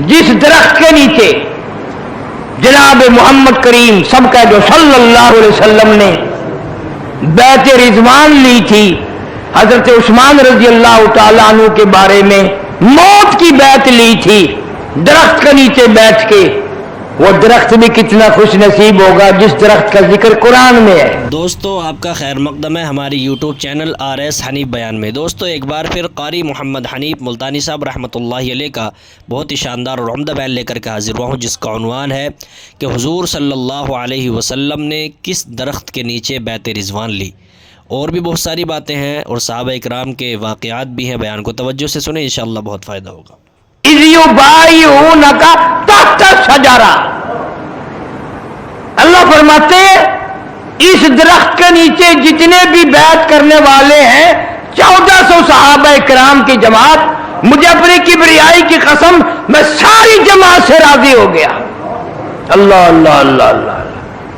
जिस दरख्त के नीचे जनाब मोहम्मद करीम सबका जो सल्लल्लाहु अलैहि वसल्लम ने बैत रिजवान ली थी, हजरत उस्मान रजी अल्लाह तआला अन्हु के बारे में मौत की बैत ली थी, दरख्त के नीचे बैठ के, वो दरख्त भी कितना खुश नसीब होगा जिस दरख्त का जिक्र कुरान में है। दोस्तों आपका खैर मकदम है हमारी यूट्यूब चैनल RS हनीफ बयान में। दोस्तों एक बार फिर कारी मोहम्मद हनीफ मुल्तानी साहब रहमतुल्लाहि अलैह का बहुत ही शानदार और उम्दा बयान लेकर के हाजिर हुआ हूँ, जिसका उन्वान है कि हुजूर सल्लल्लाहु अलैहि वसल्लम ने किस दरख्त के नीचे बैत रिजवान ली। और भी बहुत सारी बातें हैं और सहाबा इकराम के वाक़यात भी हैं, बयान को तवज्जो से सुने, इंशाअल्लाह बहुत फ़ायदा होगा। अल्लाह फरमाते हैं इस दरख्त के नीचे जितने भी बैत करने वाले हैं 1400 सहाबा इकराम की जमात, मुझे अपनी किबरियाई की कसम मैं सारी जमात से राजी हो गया। अल्लाह अल्लाह अल्लाह अल्लाह।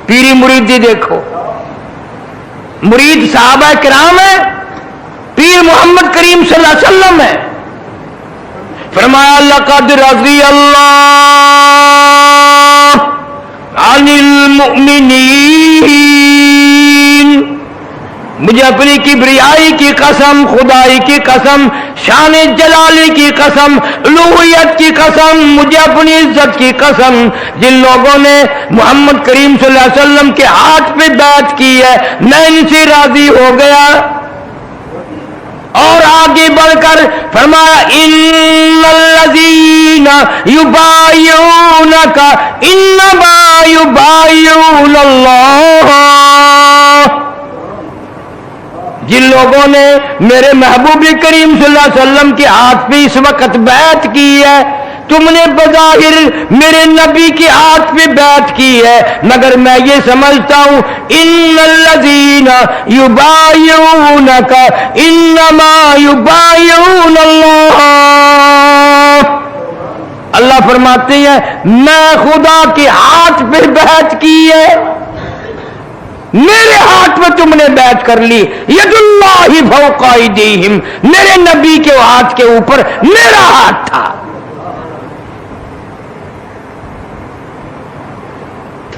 पीरी मुरीदी देखो, मुरीद सहाबा इकराम है, पीर मोहम्मद करीम सल्लल्लाहु अलैहि वसल्लम है। फरमाया लक़द रज़ी अल्लाह अनिल मुमिनीन, मुझे अपनी किबरियाई की कसम, खुदाई की कसम, शान जलाली की कसम, उलूहियत की कसम, मुझे अपनी इज्जत की कसम, जिन लोगों ने मोहम्मद करीम सल्लल्लाहु अलैहि वसल्लम के हाथ पे बैत की है मैं इनसे राजी हो गया। और आगे बढ़कर फरमाया इन्नल्लज़ीना युबाय्यूनका इन्नमा युबाय्यूनल्लाह, जिन लोगों ने मेरे महबूब करीम सल्लल्लाहु अलैहि वसल्लम के हाथ पे इस वक्त बैत की है, तुमने बज़ाहिर मेरे नबी के हाथ पे बैत की है, मगर मैं ये समझता हूं इन्नल्लज़ीना युबाय्यूनका इन्नमा युबाय्यूनल्लाह। अल्लाह फरमाते हैं मैं खुदा के हाथ पे बैत की है, मेरे हाथ में तुमने बैत कर ली। यदुल्लाहि फौqa अयदीहिम, मेरे नबी के हाथ के ऊपर मेरा हाथ था।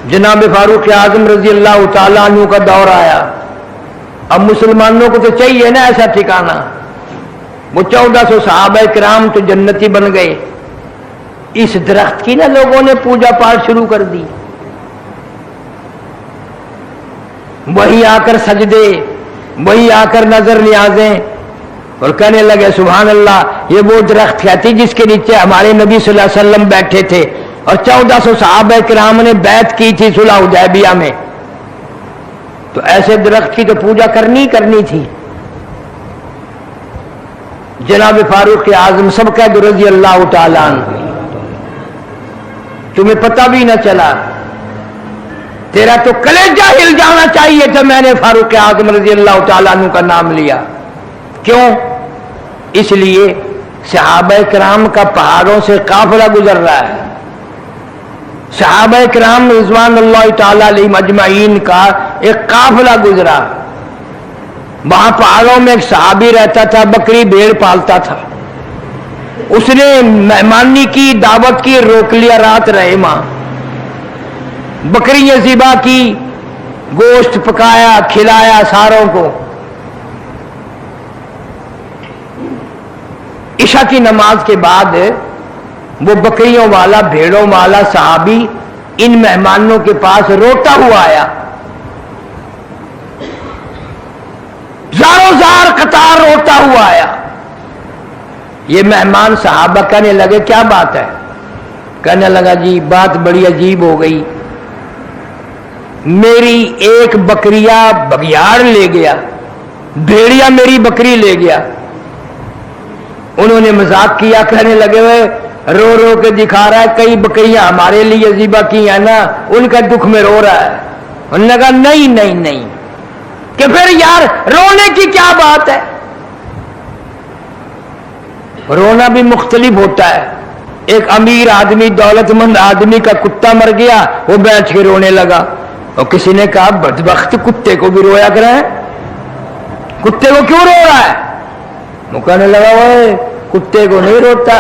जनाब फारूक आजम रजी अल्लाह तआला अन्हु का दौर आया। अब मुसलमानों को तो चाहिए ना ऐसा ठिकाना। वो 1400 सहाबा किराम तो जन्नती बन गए। इस दरख्त की ना लोगों ने पूजा पाठ शुरू कर दी, वही आकर सजदे, वही आकर नजर नियाजें, और कहने लगे सुभान अल्लाह, ये वो दरख्त कहती जिसके नीचे हमारे नबी सल्लल्लाहु अलैहि वसल्लम बैठे थे और 1400 सहाबा किराम ने बैत की थी सुलह हुदैबिया में। तो ऐसे दरख्त की तो पूजा करनी करनी थी। जनाब फारूक आजम सब कह दो रजी अल्लाह तआला अन्हु, तुम्हें पता भी न चला, तेरा तो कलेजा हिल जाना चाहिए था, मैंने फारूक आजम रजी अल्लाह तआला अन्हु का नाम लिया। क्यों? इसलिए सहाबा किराम का पहाड़ों से काफिला गुजर रहा है। सहाबा किराम रिज़वानुल्लाह तआला अलैहिम अजमाइन का एक काफिला गुजरा। वहां पहाड़ों में एक सहाबी रहता था, बकरी भेड़ पालता था। उसने मेहमानी की, दावत की, रोक लिया, रात रहे मां, बकरियां ज़िबा की, गोश्त पकाया, खिलाया सारों को। इशा की नमाज के बाद वो बकरियों वाला, भेड़ों वाला सहाबी इन मेहमानों के पास रोता हुआ आया। जारो जार कतार रोता हुआ आया। ये मेहमान सहाबा कहने लगे क्या बात है? कहने लगा जी बात बड़ी अजीब हो गई, मेरी एक बकरिया बगियाड़ ले गया, भेड़िया मेरी बकरी ले गया। उन्होंने मजाक किया, कहने लगे वे रो रो के दिखा रहा है, कई बकरियां हमारे लिए ज़िबा की है ना, उनका दुख में रो रहा है। उन्होंने कहा नहीं नहीं नहीं, कि फिर यार रोने की क्या बात है? रोना भी मुख्तलिफ होता है। एक अमीर आदमी, दौलतमंद आदमी का कुत्ता मर गया, वो बैठ के रोने लगा। और किसी ने कहा बदबख्त कुत्ते को भी रोया करे, कुत्ते को क्यों रो रहा है? वो कहने लगा वो कुत्ते को नहीं रोता।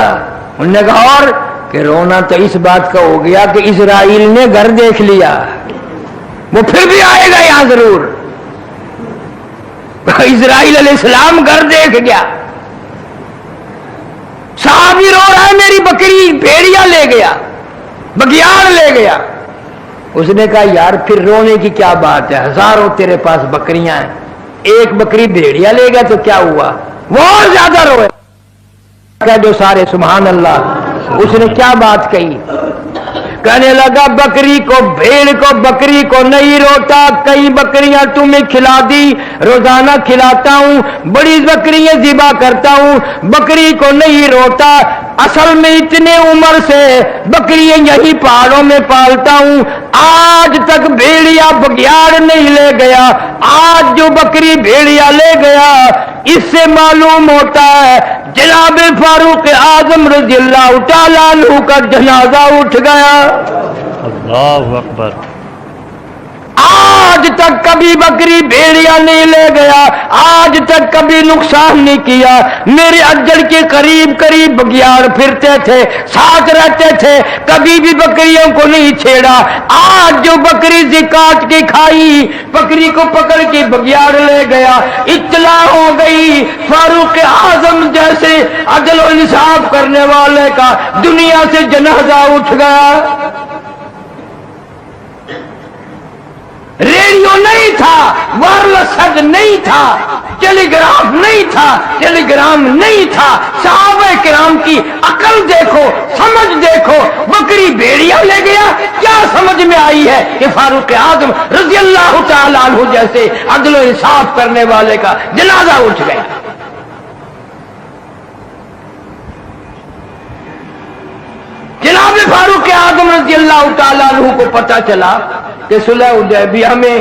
उन्होंने कहा और کہ رونا تو اس بات کا ہو گیا کہ اسرائیل نے گھر دیکھ لیا، وہ پھر بھی آئے گا یہاں ضرور۔ اسرائیل علیہ السلام گھر دیکھ گیا، صحابی رو رہا ہے میری بکری بھیڑیا لے گیا، بگیاڑ لے گیا۔ اس نے کہا یار پھر رونے کی کیا بات ہے، ہزاروں تیرے پاس بکریاں ہیں، ایک بکری بھیڑیا لے گا تو کیا ہوا؟ وہ اور زیادہ روئے کہ جو سارے سبحان اللہ۔ اس نے کیا بات کہی؟ کہنے لگا بکری کو بھیڑ کو بکری کو نہیں روتا، کئی بکریاں تمہیں کھلا دی، روزانہ کھلاتا ہوں، بڑی بکریاں ذبح کرتا ہوں، بکری کو نہیں روتا، اصل میں اتنے عمر سے بکریاں یہی پہاڑوں میں پالتا ہوں، آج تک بھیڑیا بگیاڑ نہیں لے گیا، آج جو بکری بھیڑیا لے گیا اس سے معلوم ہوتا ہے جناب فاروق اعظم رضی اللہ تعالیٰ عنہ کا جنازہ اٹھ گیا۔ اللہ اکبر۔ آج تک کبھی بکری بھیڑیا نہیں لے گیا، آج تک کبھی نقصان نہیں کیا، میرے اجڑ کے قریب قریب بگیاڑ پھرتے تھے، ساتھ رہتے تھے، کبھی بھی بکریوں کو نہیں چھیڑا، آج جو بکری سے کاٹ کے کھائی، بکری کو پکڑ کے بگیاڑ لے گیا، اطلاع ہو گئی فاروق اعظم جیسے عدل و انصاف کرنے والے کا دنیا سے جنازہ اٹھ گیا۔ ریڈیو نہیں تھا، وائرلیس ہیڈ نہیں تھا، ٹیلی گراف نہیں تھا، ٹیلی گرام نہیں تھا، صحابہ کرام کی عقل دیکھو، سمجھ دیکھو، بکری بھیڑیا لے گیا، کیا سمجھ میں آئی ہے کہ فاروق اعظم رضی اللہ تعالیٰ عنہ جیسے عدل و انصاف کرنے والے کا جنازہ اٹھ گیا۔ جناب فاروق اعظم رضی اللہ تعالیٰ عنہ کو پتہ چلا کہ صلح حدیبیہ میں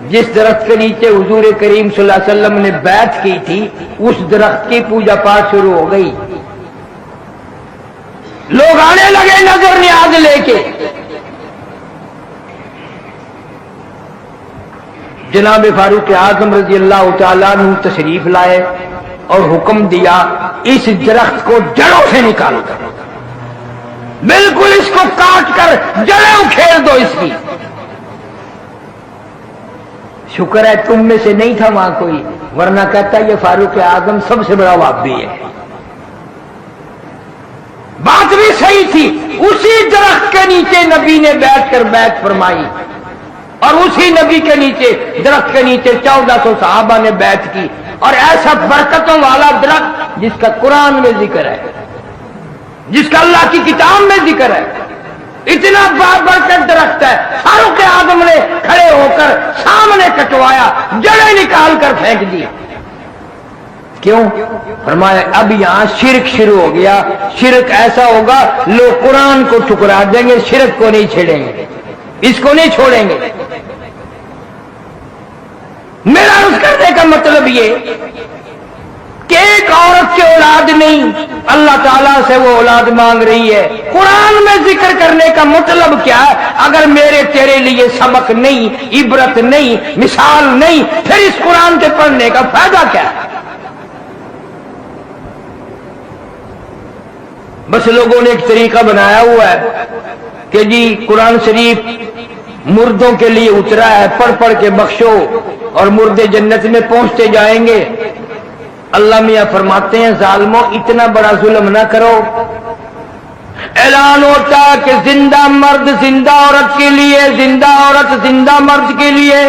جس درخت کے نیچے حضور کریم صلی اللہ علیہ وسلم نے بیعت کی تھی اس درخت کی پوجا پاٹ شروع ہو گئی، لوگ آنے لگے نظر نیاز لے کے۔ جناب فاروق اعظم رضی اللہ تعالیٰ عنہ تشریف لائے اور حکم دیا اس درخت کو جڑوں سے نکالو، بالکل اس کو کاٹ کر جڑیں اکھیڑ دو اس کی۔ شکر ہے تم میں سے نہیں تھا وہاں کوئی، ورنہ کہتا یہ فاروق اعظم سب سے بڑا وہابی ہے۔ بات بھی صحیح تھی، اسی درخت کے نیچے نبی نے بیٹھ کر بیعت فرمائی، اور اسی نبی کے نیچے درخت کے نیچے 1400 صحابہ نے بیعت کی، اور ایسا برکتوں والا درخت جس کا قرآن میں ذکر ہے، جس کا اللہ کی کتاب میں ذکر ہے، اتنا برکت درخت ہے، فاروق اعظم نے کھڑے ہو کر سامنے کٹوایا، جڑیں نکال کر پھینک دی۔ کیوں؟ فرمایا اب یہاں شرک شروع ہو گیا، شرک ایسا ہوگا لوگ قرآن کو ٹھکرا دیں گے، شرک کو نہیں چھیڑیں گے، اس کو نہیں چھوڑیں گے۔ میرا عرض کرنے کا مطلب یہ کہ ایک عورت کی اولاد نہیں، اللہ تعالیٰ سے وہ اولاد مانگ رہی ہے، قرآن میں ذکر کرنے کا مطلب کیا ہے؟ اگر میرے تیرے لیے سبق نہیں، عبرت نہیں، مثال نہیں، پھر اس قرآن کے پڑھنے کا فائدہ کیا ہے؟ بس لوگوں نے ایک طریقہ بنایا ہوا ہے کہ جی قرآن شریف مردوں کے لیے اترا ہے، پڑھ پڑھ کے بخشو اور مردے جنت میں پہنچتے جائیں گے۔ اللہ میاں فرماتے ہیں ظالموں اتنا بڑا ظلم نہ کرو، اعلان ہوتا ہے کہ زندہ مرد زندہ عورت کے لیے، زندہ عورت زندہ مرد کے لیے،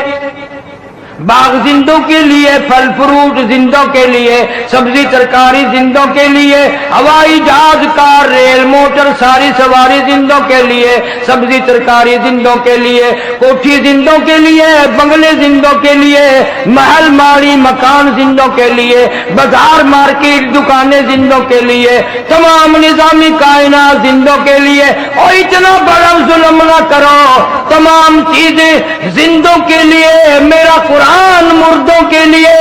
باغ زندوں کے لیے، پھل فروٹ زندوں کے لیے، سبزی ترکاری زندوں کے لیے، ہوائی جہاز کار ریل موٹر ساری سواری زندوں کے لیے، سبزی ترکاری زندوں کے لیے، کوٹھی زندوں کے لیے، بنگلے زندوں کے لیے، محل ماڑی مکان زندوں کے لیے، بازار مارکیٹ دکانیں زندوں کے لیے، تمام نظامی کائنات زندوں کے لیے۔ اور اتنا بڑا ظلم نہ کرو، تمام چیزیں زندوں کے لیے، میرا قرآن مردوں کے لیے،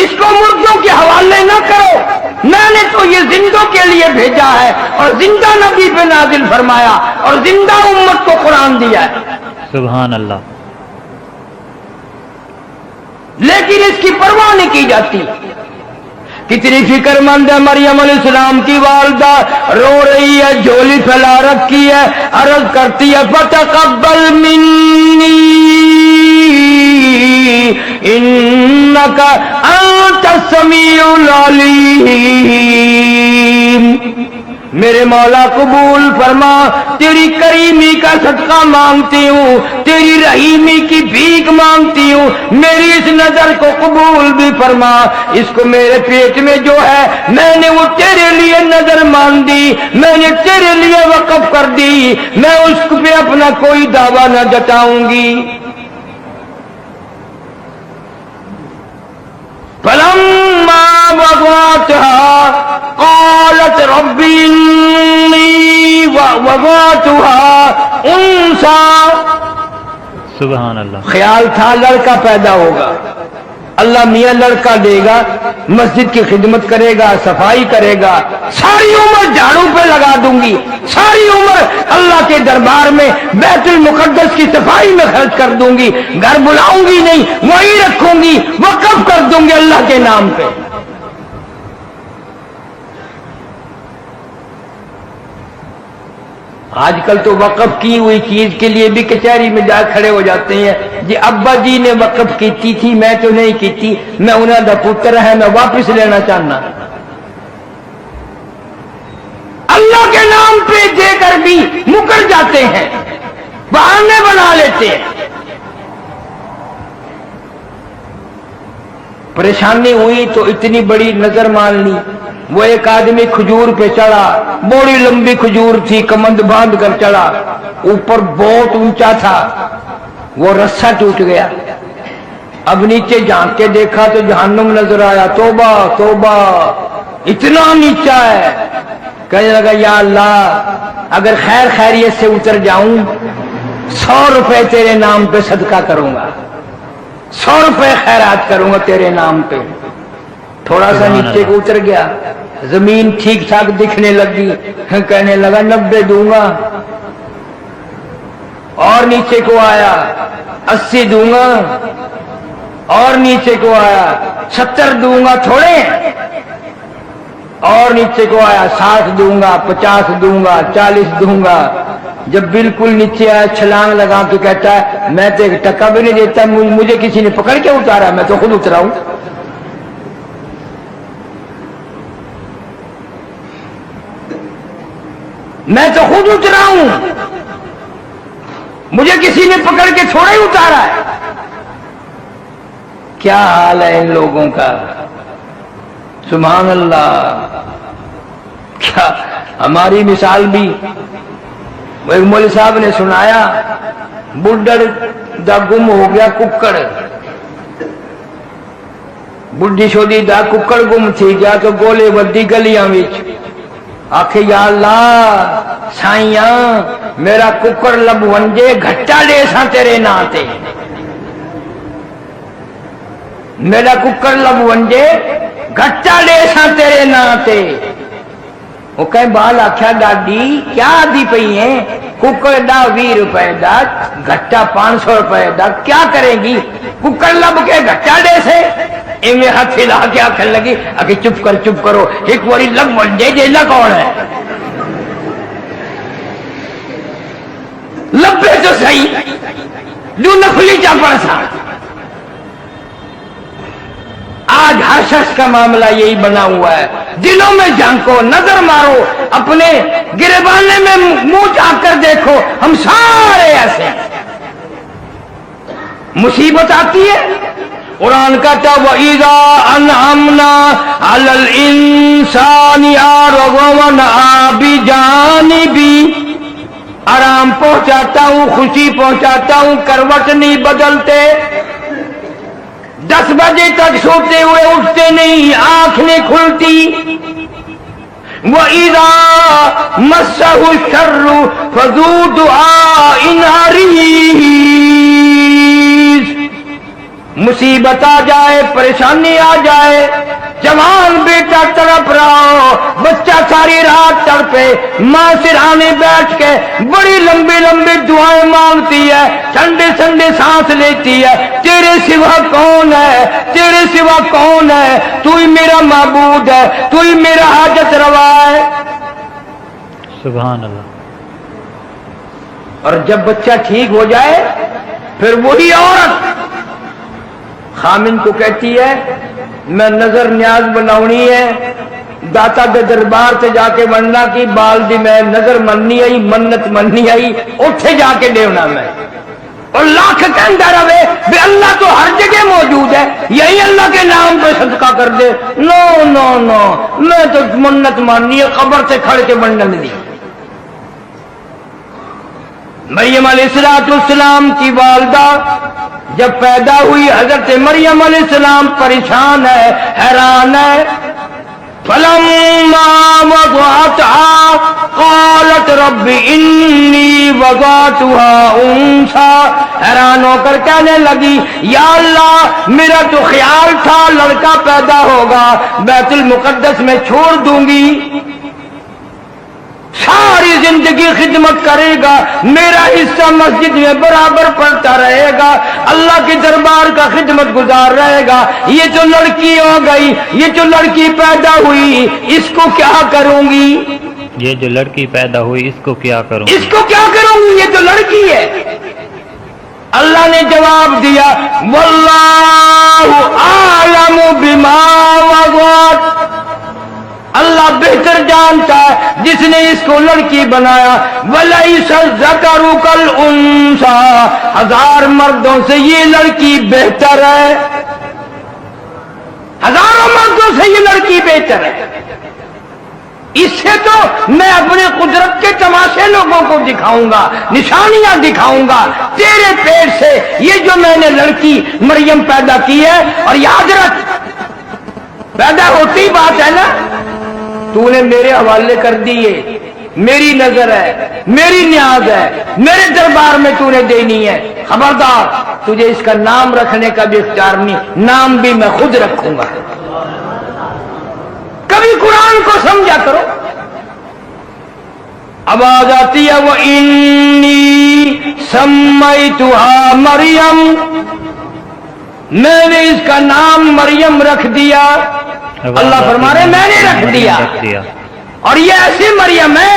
اس کو مردوں کے حوالے نہ کرو، میں نے تو یہ زندوں کے لیے بھیجا ہے اور زندہ نبی پہ نازل فرمایا اور زندہ امت کو قرآن دیا ہے۔ سبحان اللہ۔ لیکن اس کی پرواہ نہیں کی جاتی कितनी फिक्रमंद है मरियम अलैहिस्सलाम की वालदा, रो रही है, झोली फैला रखी है, अर्ज करती है फतकब्बल मिन्नी इन्नका अंतस समीउल अलीम। मेरे मौला कबूल फरमा, तेरी करीमी का सदका मांगती हूँ, तेरी रहीमी की भीख मांगती हूँ, मेरी इस नजर को कबूल भी फरमा। इसको मेरे पेट में जो है मैंने वो तेरे लिए नजर मान दी, मैंने तेरे लिए वक़्फ कर दी, मैं उसको पे अपना कोई दावा न जताऊंगी। फलम्मा वज़अतहा क़ालत रब्बी इन्नी वज़अतहा उन्सा। सुभान अल्लाह। ख्याल था लड़का पैदा होगा, अल्लाह मियाँ लड़का देगा, मस्जिद की खिदमत करेगा, सफाई करेगा, सारी उम्र झाड़ू पे लगा दूंगी, सारी उम्र अल्लाह के दरबार में बैतुल मुकद्दस की सफाई में खर्च कर दूंगी, घर बुलाऊंगी नहीं, वहीं रखूंगी, वक़्फ कर दूंगी अल्लाह के नाम पे। आजकल तो वक़्फ की हुई चीज के लिए भी कचहरी में जा खड़े हो जाते हैं जी, अब्बा जी ने वक़्फ की थी, मैं तो नहीं की थी, मैं उन्हें दा पुत्र है, मैं वापस लेना चाहना। अल्लाह के नाम पे देकर भी मुकर जाते हैं, बहाने बना लेते हैं। परेशानी हुई तो इतनी बड़ी नजर मान ली। वो एक आदमी खजूर पे चढ़ा, बड़ी लंबी खजूर थी, कमंद बांध कर चढ़ा, ऊपर बहुत ऊंचा था, वो रस्सा टूट गया। अब नीचे झांक के देखा तो जहन्नुम नजर आया। तौबा तौबा, इतना नीचा है। कहने लगा या अल्लाह, अगर खैर खैरियत से उतर जाऊं 100 रुपए तेरे नाम पे सदका करूंगा, 100 रुपए खैरात करूंगा तेरे नाम पे। थोड़ा सा नीचे को उतर गया, जमीन ठीक ठाक दिखने लगी, कहने लगा 90 दूंगा। और नीचे को आया 80 दूंगा, और नीचे को आया 70 दूंगा थोड़े, और नीचे को आया 60 दूंगा, 50 दूंगा, 40 दूंगा। जब बिल्कुल नीचे आया छलांग लगा के कहता है मैं तो 1 टका भी नहीं देता, मुझे किसी ने पकड़ के उतारा, मैं तो खुद उतरा हूं। मैं तो खुद उतरा हूं, मुझे किसी ने पकड़ के थोड़ा ही उतारा है। क्या हाल है इन लोगों का, सुभान अल्लाह। क्या हमारी मिसाल भी, वो एक मौलवी साहब ने सुनाया, बुढ़ड़ दा गुम हो गया कुक्कड़, बुढ़ी छोड़ी दा कुक्कड़ गुम थी गया तो गोले वड्डी गलियां विच। आखे या अल्लाह साइया मेरा कुक्कड़ लब वंजे, घट्टा ले सा तेरे नां ते, मेरा कुक्कड़ लब वंजे, घट्टा ले सा तेरे नां ते। वो कहीं बाल आख्या डाडी क्या आदि पई है, कुक्कड़ दा 20 रुपए दा, घट्टा 500 रुपए दा, क्या करेगी, कुक्कड़ लब के घट्टा दे से। इनमें हाथ हिला के आखन लगी, आखिर चुप करो, एक बारी लब वंजे जेला कौन है, लब्बे तो सही, जो नफली चापड़ सा। आज हर शख्स का मामला यही बना हुआ है। दिलों में झांको, नजर मारो, अपने गिरबाने में मुंह झांक कर देखो, हम सारे ऐसे हैं। मुसीबत आती है, कुरान कहता वइज़ा अनअमना अलल इंसानी अरगवना बिजानिबी, आराम पहुंचाता हूं, खुशी पहुंचाता हूं, करवट नहीं बदलते, 10 बजे तक सोते हुए उठते नहीं, आंख नहीं खुलती। वइज़ा मस्सहु शर्रु फज़ू दुआइन हरीस, मुसीबत आ जाए, परेशानी आ जाए, जवान बेटा तड़प रहा हो, बच्चा सारी रात پہ ماں سرہانے بیٹھ کے بڑی لمبی لمبی دعائیں مانگتی ہے، ٹھنڈے ٹھنڈے سانس لیتی ہے، تیرے سوا کون ہے، تیرے سوا کون ہے، تو ہی میرا معبود ہے، تو ہی میرا حاجت روا ہے۔ سبحان اللہ۔ اور جب بچہ ٹھیک ہو جائے پھر وہی عورت خامن کو کہتی ہے میں نظر نیاز بناونی ہے، داتا دے دربار سے جا کے بننا کی بال دی میں نظر مننی آئی، منت مننی آئی، اٹھے جا کے دیونا میں، اور لاکھ کہندا رہے بے اللہ تو ہر جگہ موجود ہے، یہی اللہ کے نام پہ صدقہ کر دے۔ نو نو نو، میں تو منت ماننی ہے قبر سے کھڑ کے بننے دی۔ مریم علیہ السلام کی والدہ جب پیدا ہوئی، حضرت مریم علیہ السلام پریشان ہے، حیران ہے۔ فلما وضعتها قالت رب انی وضعتها انثى، حیران ہو کر کہنے لگی یا اللہ میرا تو خیال تھا لڑکا پیدا ہوگا، بیت المقدس میں چھوڑ دوں گی، ساری زندگی خدمت کرے گا، میرا حصہ مسجد میں برابر پڑتا رہے گا، اللہ کے دربار کا خدمت گزار رہے گا، یہ جو لڑکی ہو گئی، یہ جو لڑکی پیدا ہوئی، اس کو کیا کروں گی، یہ جو لڑکی پیدا ہوئی اس کو کیا کروں؟ اس کو کیا کروں گی، یہ تو لڑکی ہے۔ اللہ نے جواب دیا واللہ اعلم بما وضعت، اللہ بہتر جانتا ہے جس نے اس کو لڑکی بنایا، وَلَيْسَ الذَّكَرُ كَالْأُنثَىٰ، ہزار مردوں سے یہ لڑکی بہتر ہے، ہزاروں مردوں سے یہ لڑکی بہتر ہے۔ اس سے تو میں اپنے قدرت کے تماشے لوگوں کو دکھاؤں گا، نشانیاں دکھاؤں گا، تیرے پیٹ سے یہ جو میں نے لڑکی مریم پیدا کی ہے، اور یاد رکھ پیدا ہوتی بات ہے نا، تو نے میرے حوالے کر دیے، میری نظر ہے، میری نیاز ہے، میرے دربار میں تو نے دینی ہے، خبردار تجھے اس کا نام رکھنے کا بھی اختیار نہیں، نام بھی میں خود رکھوں گا۔ کبھی قرآن کو سمجھا کرو۔ آواز آتی ہے وَإِنِّي سَمَّيْتُهَا مریم، میں نے اس کا نام مریم رکھ دیا، اللہ فرما رہے میں نے رکھ دیا، اور یہ ایسی مریم ہے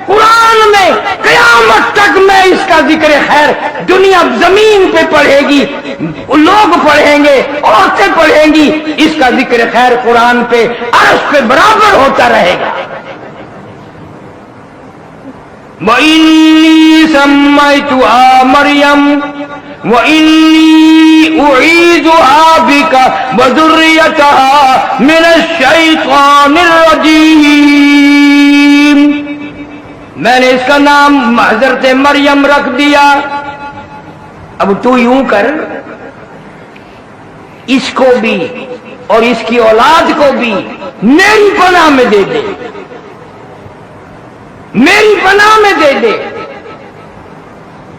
قرآن میں قیامت تک میں اس کا ذکر خیر دنیا زمین پہ پڑھے گی، لوگ پڑھیں گے، عورتیں پڑھیں گی، اس کا ذکر خیر قرآن پہ عرش پہ برابر ہوتا رہے گا۔ وَإِنِّي سَمَّيْتُهَا مَرْيَمَ وَإِنِّي أُعِيذُهَا بِكَ وَذُرِّيَّتَهَا مِنَ الشَّيْطَانِ الرَّجِيمِ، میں نے اس کا نام حضرت مریم رکھ دیا۔ اب تو یوں کر، اس کو بھی اور اس کی اولاد کو بھی میری پناہ میں دے دے، میری پناہ میں دے دے،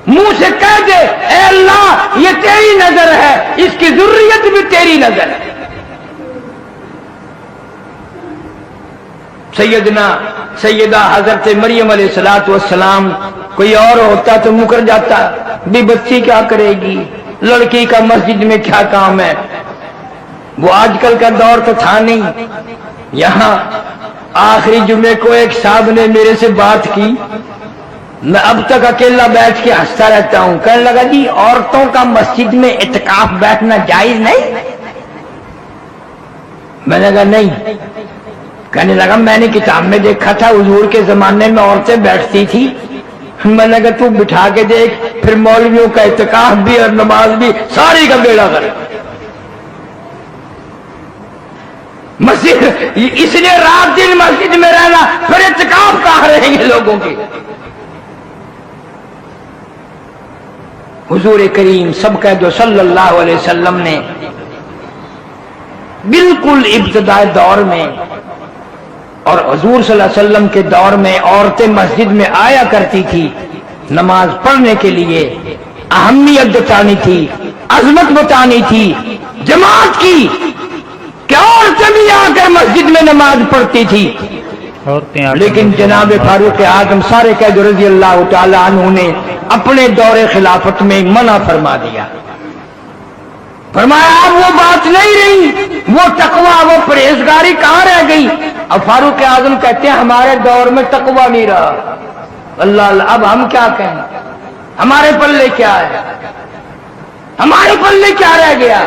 منہ سے کہہ دے اے اللہ یہ تیری نظر ہے، اس کی ذریت بھی تیری نظر ہے۔ سیدہ حضرت مریم علیہ السلام، کوئی اور ہوتا تو مکر جاتا، بھی بچی کیا کرے گی، لڑکی کا مسجد میں کیا کام ہے، وہ آج کل کا دور تو تھا نہیں۔ یہاں آخری جمعے کو ایک صاحب نے میرے سے بات کی، میں اب تک اکیلا بیٹھ کے ہنستا رہتا ہوں، کہنے لگا جی عورتوں کا مسجد میں اعتکاف بیٹھنا جائز نہیں؟ میں نے کہا نہیں۔ کہنے لگا میں نے کتاب میں دیکھا تھا حضور کے زمانے میں عورتیں بیٹھتی تھی۔ میں نے کہا تو بٹھا کے دیکھ، پھر مولویوں کا اعتکاف بھی اور نماز بھی ساری کا بیڑا کر۔ مسجد اس لیے رات دن مسجد میں رہنا، پھر اعتکاف کہاں رہیں گے لوگوں کے۔ حضور کریم سب کہہ دو صلی اللہ علیہ وسلم نے بالکل ابتدائی دور میں اور حضور صلی اللہ علیہ وسلم کے دور میں عورتیں مسجد میں آیا کرتی تھی نماز پڑھنے کے لیے، اہمیت بتانی تھی، عظمت بتانی تھی جماعت کی، کہ عورتیں بھی آ کر مسجد میں نماز پڑھتی تھی۔ عورتیں آ کے لیکن مجھے جناب فاروق اعظم سارے قید رضی اللہ تعالی عنہ نے اپنے دور خلافت میں منع فرما دیا. فرمایا اب وہ بات نہیں رہی، وہ تقوی، وہ پرہیزگاری کہاں رہ گئی؟ اب فاروق اعظم کہتے ہیں ہمارے دور میں تقوی نہیں رہا. اللہ اللہ، اب ہم کیا کہیں؟ ہمارے پلے کیا ہے؟ ہمارے پلے کیا رہ گیا؟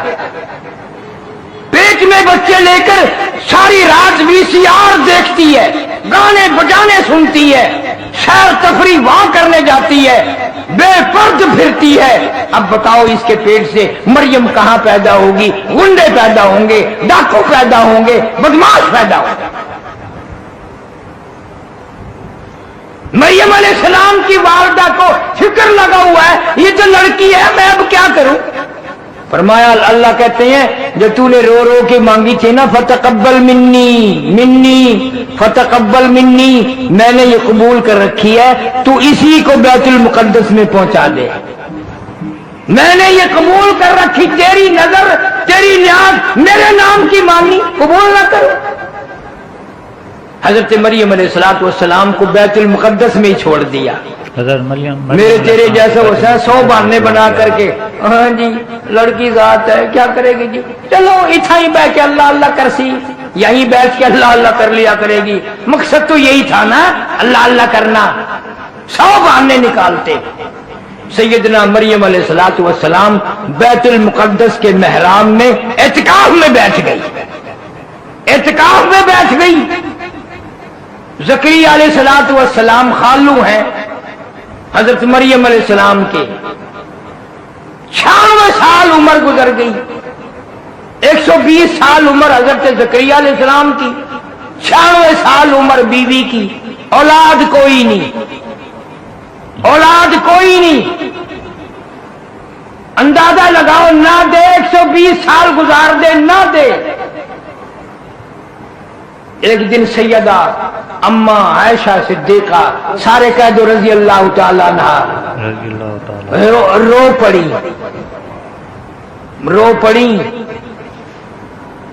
پیٹ میں بچے لے کر ساری رات VCR دیکھتی ہے، گانے بجانے سنتی ہے، سیر تفریح وہاں کرنے جاتی ہے، بے پرد پھرتی ہے. اب بتاؤ اس کے پیٹ سے مریم کہاں پیدا ہوگی؟ گنڈے پیدا ہوں گے، ڈاکو پیدا ہوں گے، بدماش پیدا ہوں گے. مریم علیہ السلام کی والدہ کو فکر لگا ہوا ہے یہ تو لڑکی ہے، میں اب کیا کروں؟ فرمایا اللہ کہتے ہیں جو تو نے رو رو کے مانگی تھی نا، فتقبل منی فتقبل منی، میں نے یہ قبول کر رکھی ہے، تو اسی کو بیت المقدس میں پہنچا دے. میں نے یہ قبول کر رکھی، تیری نظر تیری نیاز میرے نام کی مانگی، قبول نہ کرو. حضرت مریم علیہ السلام کو بیت المقدس میں ہی چھوڑ دیا. حضرت مریم میرے تیرے جیسے حسین 100 بہانے بنا کر کے، ہاں جی لڑکی ذات ہے کیا کرے گی جی، چلو اتھا ہی بیٹھ کے اللہ اللہ کر سی، یہیں بیٹھ کے اللہ اللہ کر لیا کرے گی. مقصد تو یہی تھا نا، اللہ اللہ کرنا. 100 بہانے نکالتے. سیدنا مریم علیہ السلام بیت المقدس کے محراب میں اعتکاف میں بیٹھ گئی، اعتکاف میں بیٹھ گئی. زکریا علیہ السلام خالو ہیں حضرت مریم علیہ السلام کے. 96 سال عمر گزر گئی. 120 سال عمر حضرت زکریا علیہ السلام کی، 96 سال عمر بیوی کی. اولاد کوئی نہیں، اولاد کوئی نہیں. اندازہ لگاؤ، نہ دے 120 سال گزار دے نہ دے. ایک دن سیدہ اما عائشہ صدیقہ سارے قید رضی اللہ تعالیٰ عنہ رو پڑی.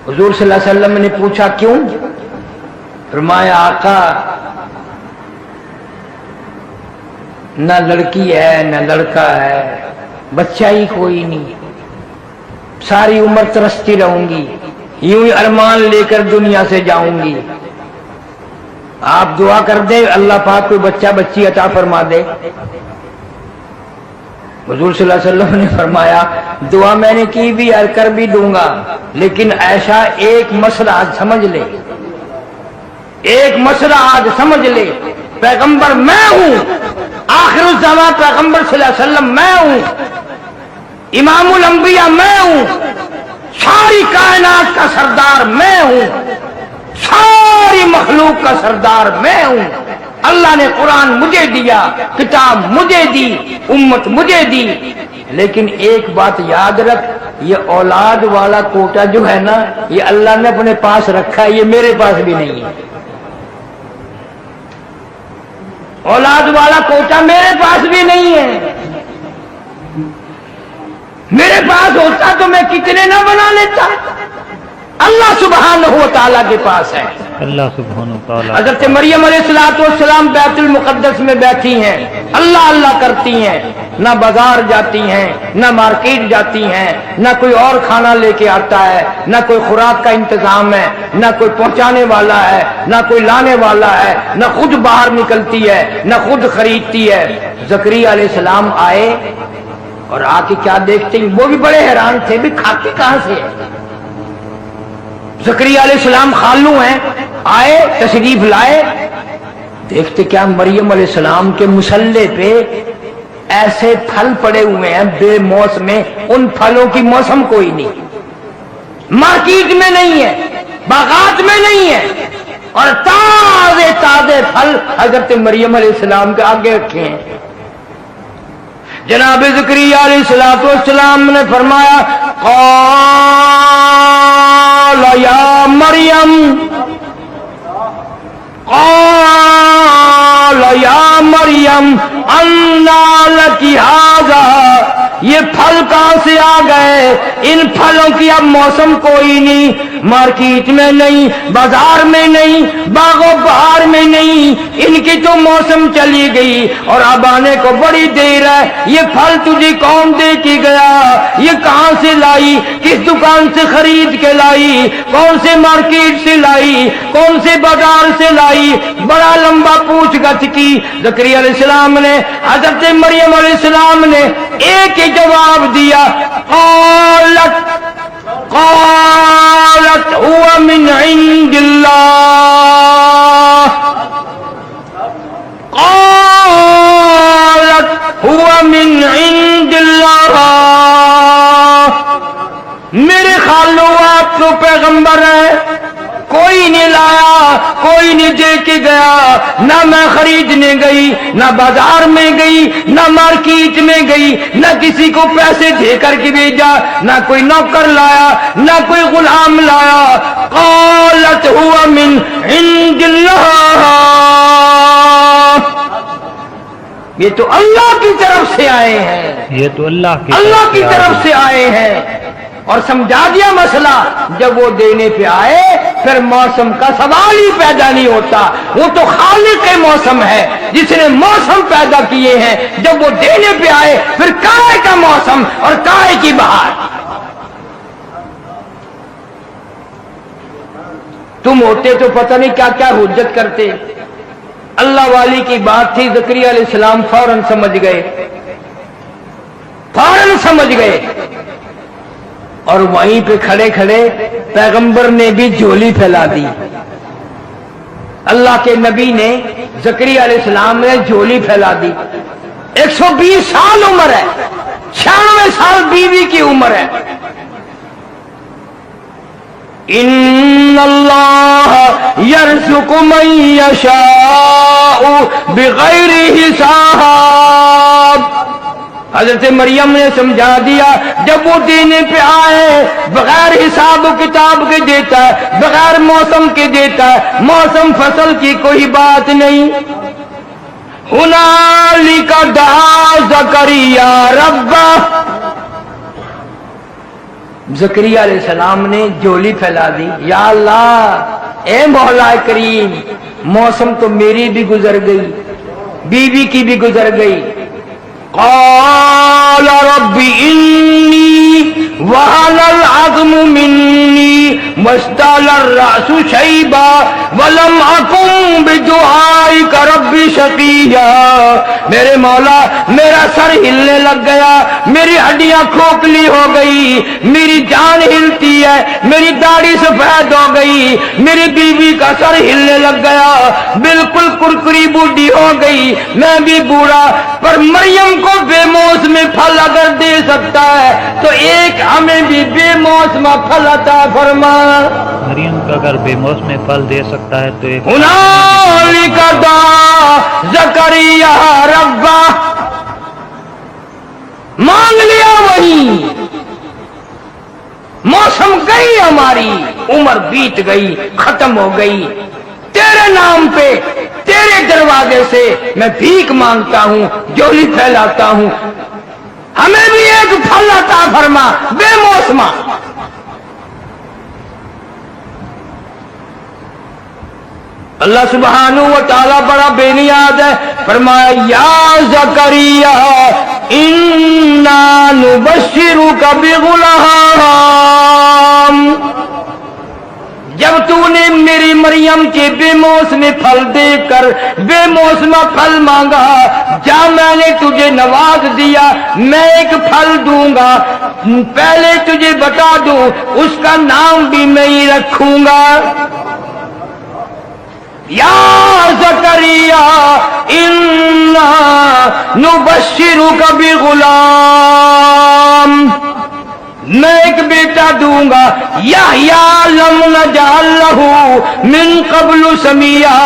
حضور صلی اللہ علیہ وسلم نے پوچھا کیوں؟ فرمایا آقا نہ لڑکی ہے نہ لڑکا ہے، بچہ ہی کوئی نہیں، ساری عمر ترستی رہوں گی، یوں ہی ارمان لے کر دنیا سے جاؤں گی. آپ دعا کر دیں اللہ پاک کوئی بچہ بچی عطا فرما دے. حضور صلی اللہ علیہ وسلم نے فرمایا دعا میں نے کی بھی اور کر بھی دوں گا، لیکن ایسا ایک مسئلہ آج سمجھ لے، ایک مسئلہ آج سمجھ لے، پیغمبر میں ہوں، آخر الزمان پیغمبر صلی اللہ علیہ وسلم میں ہوں، امام الانبیاء میں ہوں، ساری کائنات کا سردار میں ہوں، ساری مخلوق کا سردار میں ہوں. اللہ نے قرآن مجھے دیا، کتاب مجھے دی، امت مجھے دی. لیکن ایک بات یاد رکھ، یہ اولاد والا کوٹا جو ہے نا یہ اللہ نے اپنے پاس رکھا ہے، یہ میرے پاس بھی نہیں ہے. اولاد والا کوٹا میرے پاس بھی نہیں ہے. میرے پاس ہوتا تو میں کتنے نہ بنا لیتا. اللہ سبحانہ و تعالیٰ کے پاس ہے. اللہ سبحانہ و تعالیٰ. حضرت مریم علیہ السلام بیت المقدس میں بیٹھی ہیں، اللہ اللہ کرتی ہیں، نہ بازار جاتی ہیں، نہ مارکیٹ جاتی ہیں، نہ کوئی اور کھانا لے کے آتا ہے، نہ کوئی خوراک کا انتظام ہے، نہ کوئی پہنچانے والا ہے، نہ کوئی لانے والا ہے، نہ خود باہر نکلتی ہے، نہ خود خریدتی ہے. زکریا علیہ السلام آئے اور آ کے کیا دیکھتے ہیں، وہ بھی بڑے حیران تھے بھی کھاتے کہاں سے ہے. زکریا علیہ السلام خالو ہیں، آئے تشریف لائے، دیکھتے کیا مریم علیہ السلام کے مصلے پہ ایسے پھل پڑے ہوئے ہیں بے موسم، ان پھلوں کی موسم کوئی نہیں، مارکیٹ میں نہیں ہے، باغات میں نہیں ہے، اور تازے تازے پھل حضرت مریم علیہ السلام کے آگے رکھے ہیں. جناب زکریا علیہ السلام نے فرمایا قال یا مریم، قال یا مریم انا لکی ھذا، یہ پھل کہاں سے آ گئے؟ ان پھلوں کی اب موسم کوئی نہیں. मार्केट में नहीं, बाजार में नहीं, बागो बहार में नहीं, इनकी तो मौसम चली गई और अब आने को बड़ी देर है। ये फल तुझे कौन दे के गया, ये कहां से लाई, किस दुकान से खरीद के लाई, कौन से मार्केट से लाई, कौन से बाजार से लाई। बड़ा लंबा पूछगछ की ज़करिया अलैहिस्सलाम ने, हज़रत मरियम अलैहिस्सलाम ने एक ही जवाब दिया, क़ालत हुवा मिन इंदिल्लाह, क़ालत हुवा मिन इंदिल्लाह। मेरे खालो आप तो पैगंबर है, कोई नहीं लाया, कोई नहीं दे के गया, ना मैं खरीदने गई, ना बाजार में गई, ना मार्केट में गई, ना किसी को पैसे दे करके भेजा, ना कोई नौकर लाया, ना कोई गुलाम लाया। क़ालत हुवा मिन इंदिल्लाह, ये तो अल्लाह की तरफ से आए हैं, ये तो अल्लाह की तरफ से आए हैं। और समझा दिया मसला। जब वो देने पे आए फिर मौसम का सवाल ही पैदा नहीं होता, वो तो खालिक के मौसम है जिसने मौसम पैदा किए हैं। जब वो देने पे आए फिर काहे का मौसम और काहे की बहार। तुम होते तो पता नहीं क्या क्या हुज्जत करते। अल्लाह वाली की बात थी, ज़करिया अलैहिस्सलाम फौरन समझ गए, फौरन समझ गए। और वहीं पे खड़े खड़े पैगंबर ने भी झोली फैला दी। अल्लाह के नबी ने, ज़करिया अलैहिस्सलाम ने झोली फैला दी। 120 साल उम्र है, 96 साल बीवी की उम्र है। इन्नल्लाह यर्ज़ुक़ु मन यशाउ बिग़ैरि हिसाब। हज़रत मरियम ने समझा दिया, जब वो देने पे आए बगैर हिसाब किताब के देता है, बगैर मौसम के देता है। मौसम फसल की कोई बात नहीं। हुनालिका दआ ज़करिया रब्बा। ज़करिया अलैहिस्सलाम ने झोली फैला दी, या अल्लाह, ए मौला करीम, मौसम तो मेरी भी गुजर गई, बीवी की भी गुजर गई। क़ाल रब्बी इन्नी वहनल अज़्मु मिन्नी वश्तअलर रअसु शैबा वलम अकुम बिदुआइका रब्बी शक़िया। मेरे मौला, मेरा सर हिलने लग गया, मेरी हड्डियां खोखली हो गई, मेरी जान हिलती है, मेरी दाढ़ी सफेद हो गई, मेरी बीवी का सर हिलने लग गया, बिल्कुल कुरकुरी बूढ़ी हो गई, मैं भी बूढ़ा। पर मरियम को बेमौसमी फल अगर दे सकता है तो एक हमें भी बेमौसमा फल अता फरमा। मरियम का अगर बेमौसमी फल दे सकता है तो एक हुनालिका दआ ज़करिया रब्बा। मांग लिया वही, मौसम गई, हमारी उम्र बीत गई, खत्म हो गई। तेरे नाम पे, तेरे दरवाजे से मैं भीख मांगता हूं, झोली फैलाता हूं, हमें भी एक फल अता फरमा बेमौसमा। अल्लाह सुब्हानहू व तआला बड़ा बेनियाज है। फरमाया, या ज़करिया इन्ना नुबश्शिरुका बिग़ुलाम। जब तूने मेरी मरियम के बेमौसमी फल देकर बेमौसमा फल मांगा, जा मैंने तुझे नवाज दिया, मैं एक फल दूंगा। पहले तुझे बता दूं, उसका नाम भी मैं ही रखूंगा। या ज़करिया इन्ना नुबश्शिरुका बिग़ुलाम। मैं एक बेटा दूंगा, यहया लम नजअल लहू मिन क़ब्लु समिया।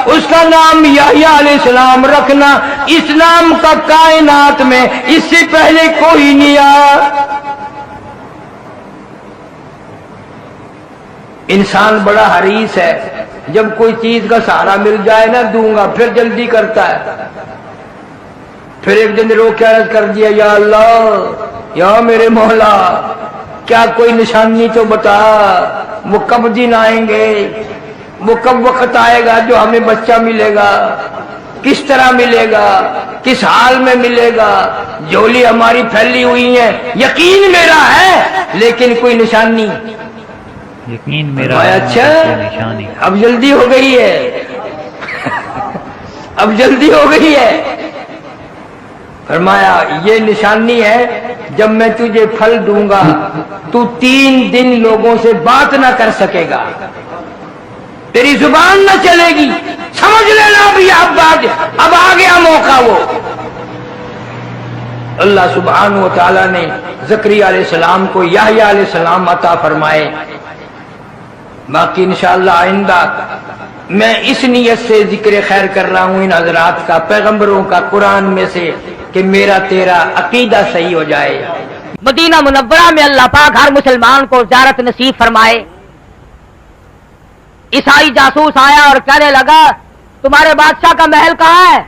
उसका नाम यहया अलैहिस्सलाम रखना। इस नाम का कायनात में इससे पहले कोई नहीं आया। इंसान बड़ा हरीस है, जब कोई चीज का सहारा मिल जाए ना, दूंगा, फिर जल्दी करता है। फिर एक दिन रो के अर्ज कर दिया, या अल्लाह, या मेरे मौला, क्या कोई निशानी तो बता, وہ کب دن آئیں گے، وہ کب وقت آئے گا جو ہمیں بچہ ملے گا، کس طرح ملے گا، کس حال میں ملے گا، جھولی ہماری پھیلی ہوئی ہے، یقین میرا ہے لیکن کوئی نشانی، یقین میرا ہے اچھا مگر کوئی نشانی۔ اب جلدی ہو گئی ہے، اب جلدی ہو گئی ہے۔ فرمایا یہ نشانی ہے جب میں تجھے پھل دوں گا تو 3 دن لوگوں سے بات نہ کر سکے گا، تیری زبان نہ چلے گی، سمجھ لینا بھی اب آ گیا موقع۔ وہ اللہ سبحانہ و تعالیٰ نے زکریا علیہ السلام کو یحییٰ علیہ السلام عطا فرمائے۔ باقی انشاءاللہ آئندہ میں اس نیت سے ذکر خیر کر رہا ہوں ان حضرات کا، پیغمبروں کا، قرآن میں سے، کہ میرا تیرا عقیدہ صحیح ہو جائے۔ مدینہ منورہ میں اللہ پاک ہر مسلمان کو زیارت نصیب فرمائے۔ عیسائی جاسوس آیا اور کہنے لگا تمہارے بادشاہ کا محل کہاں ہے؟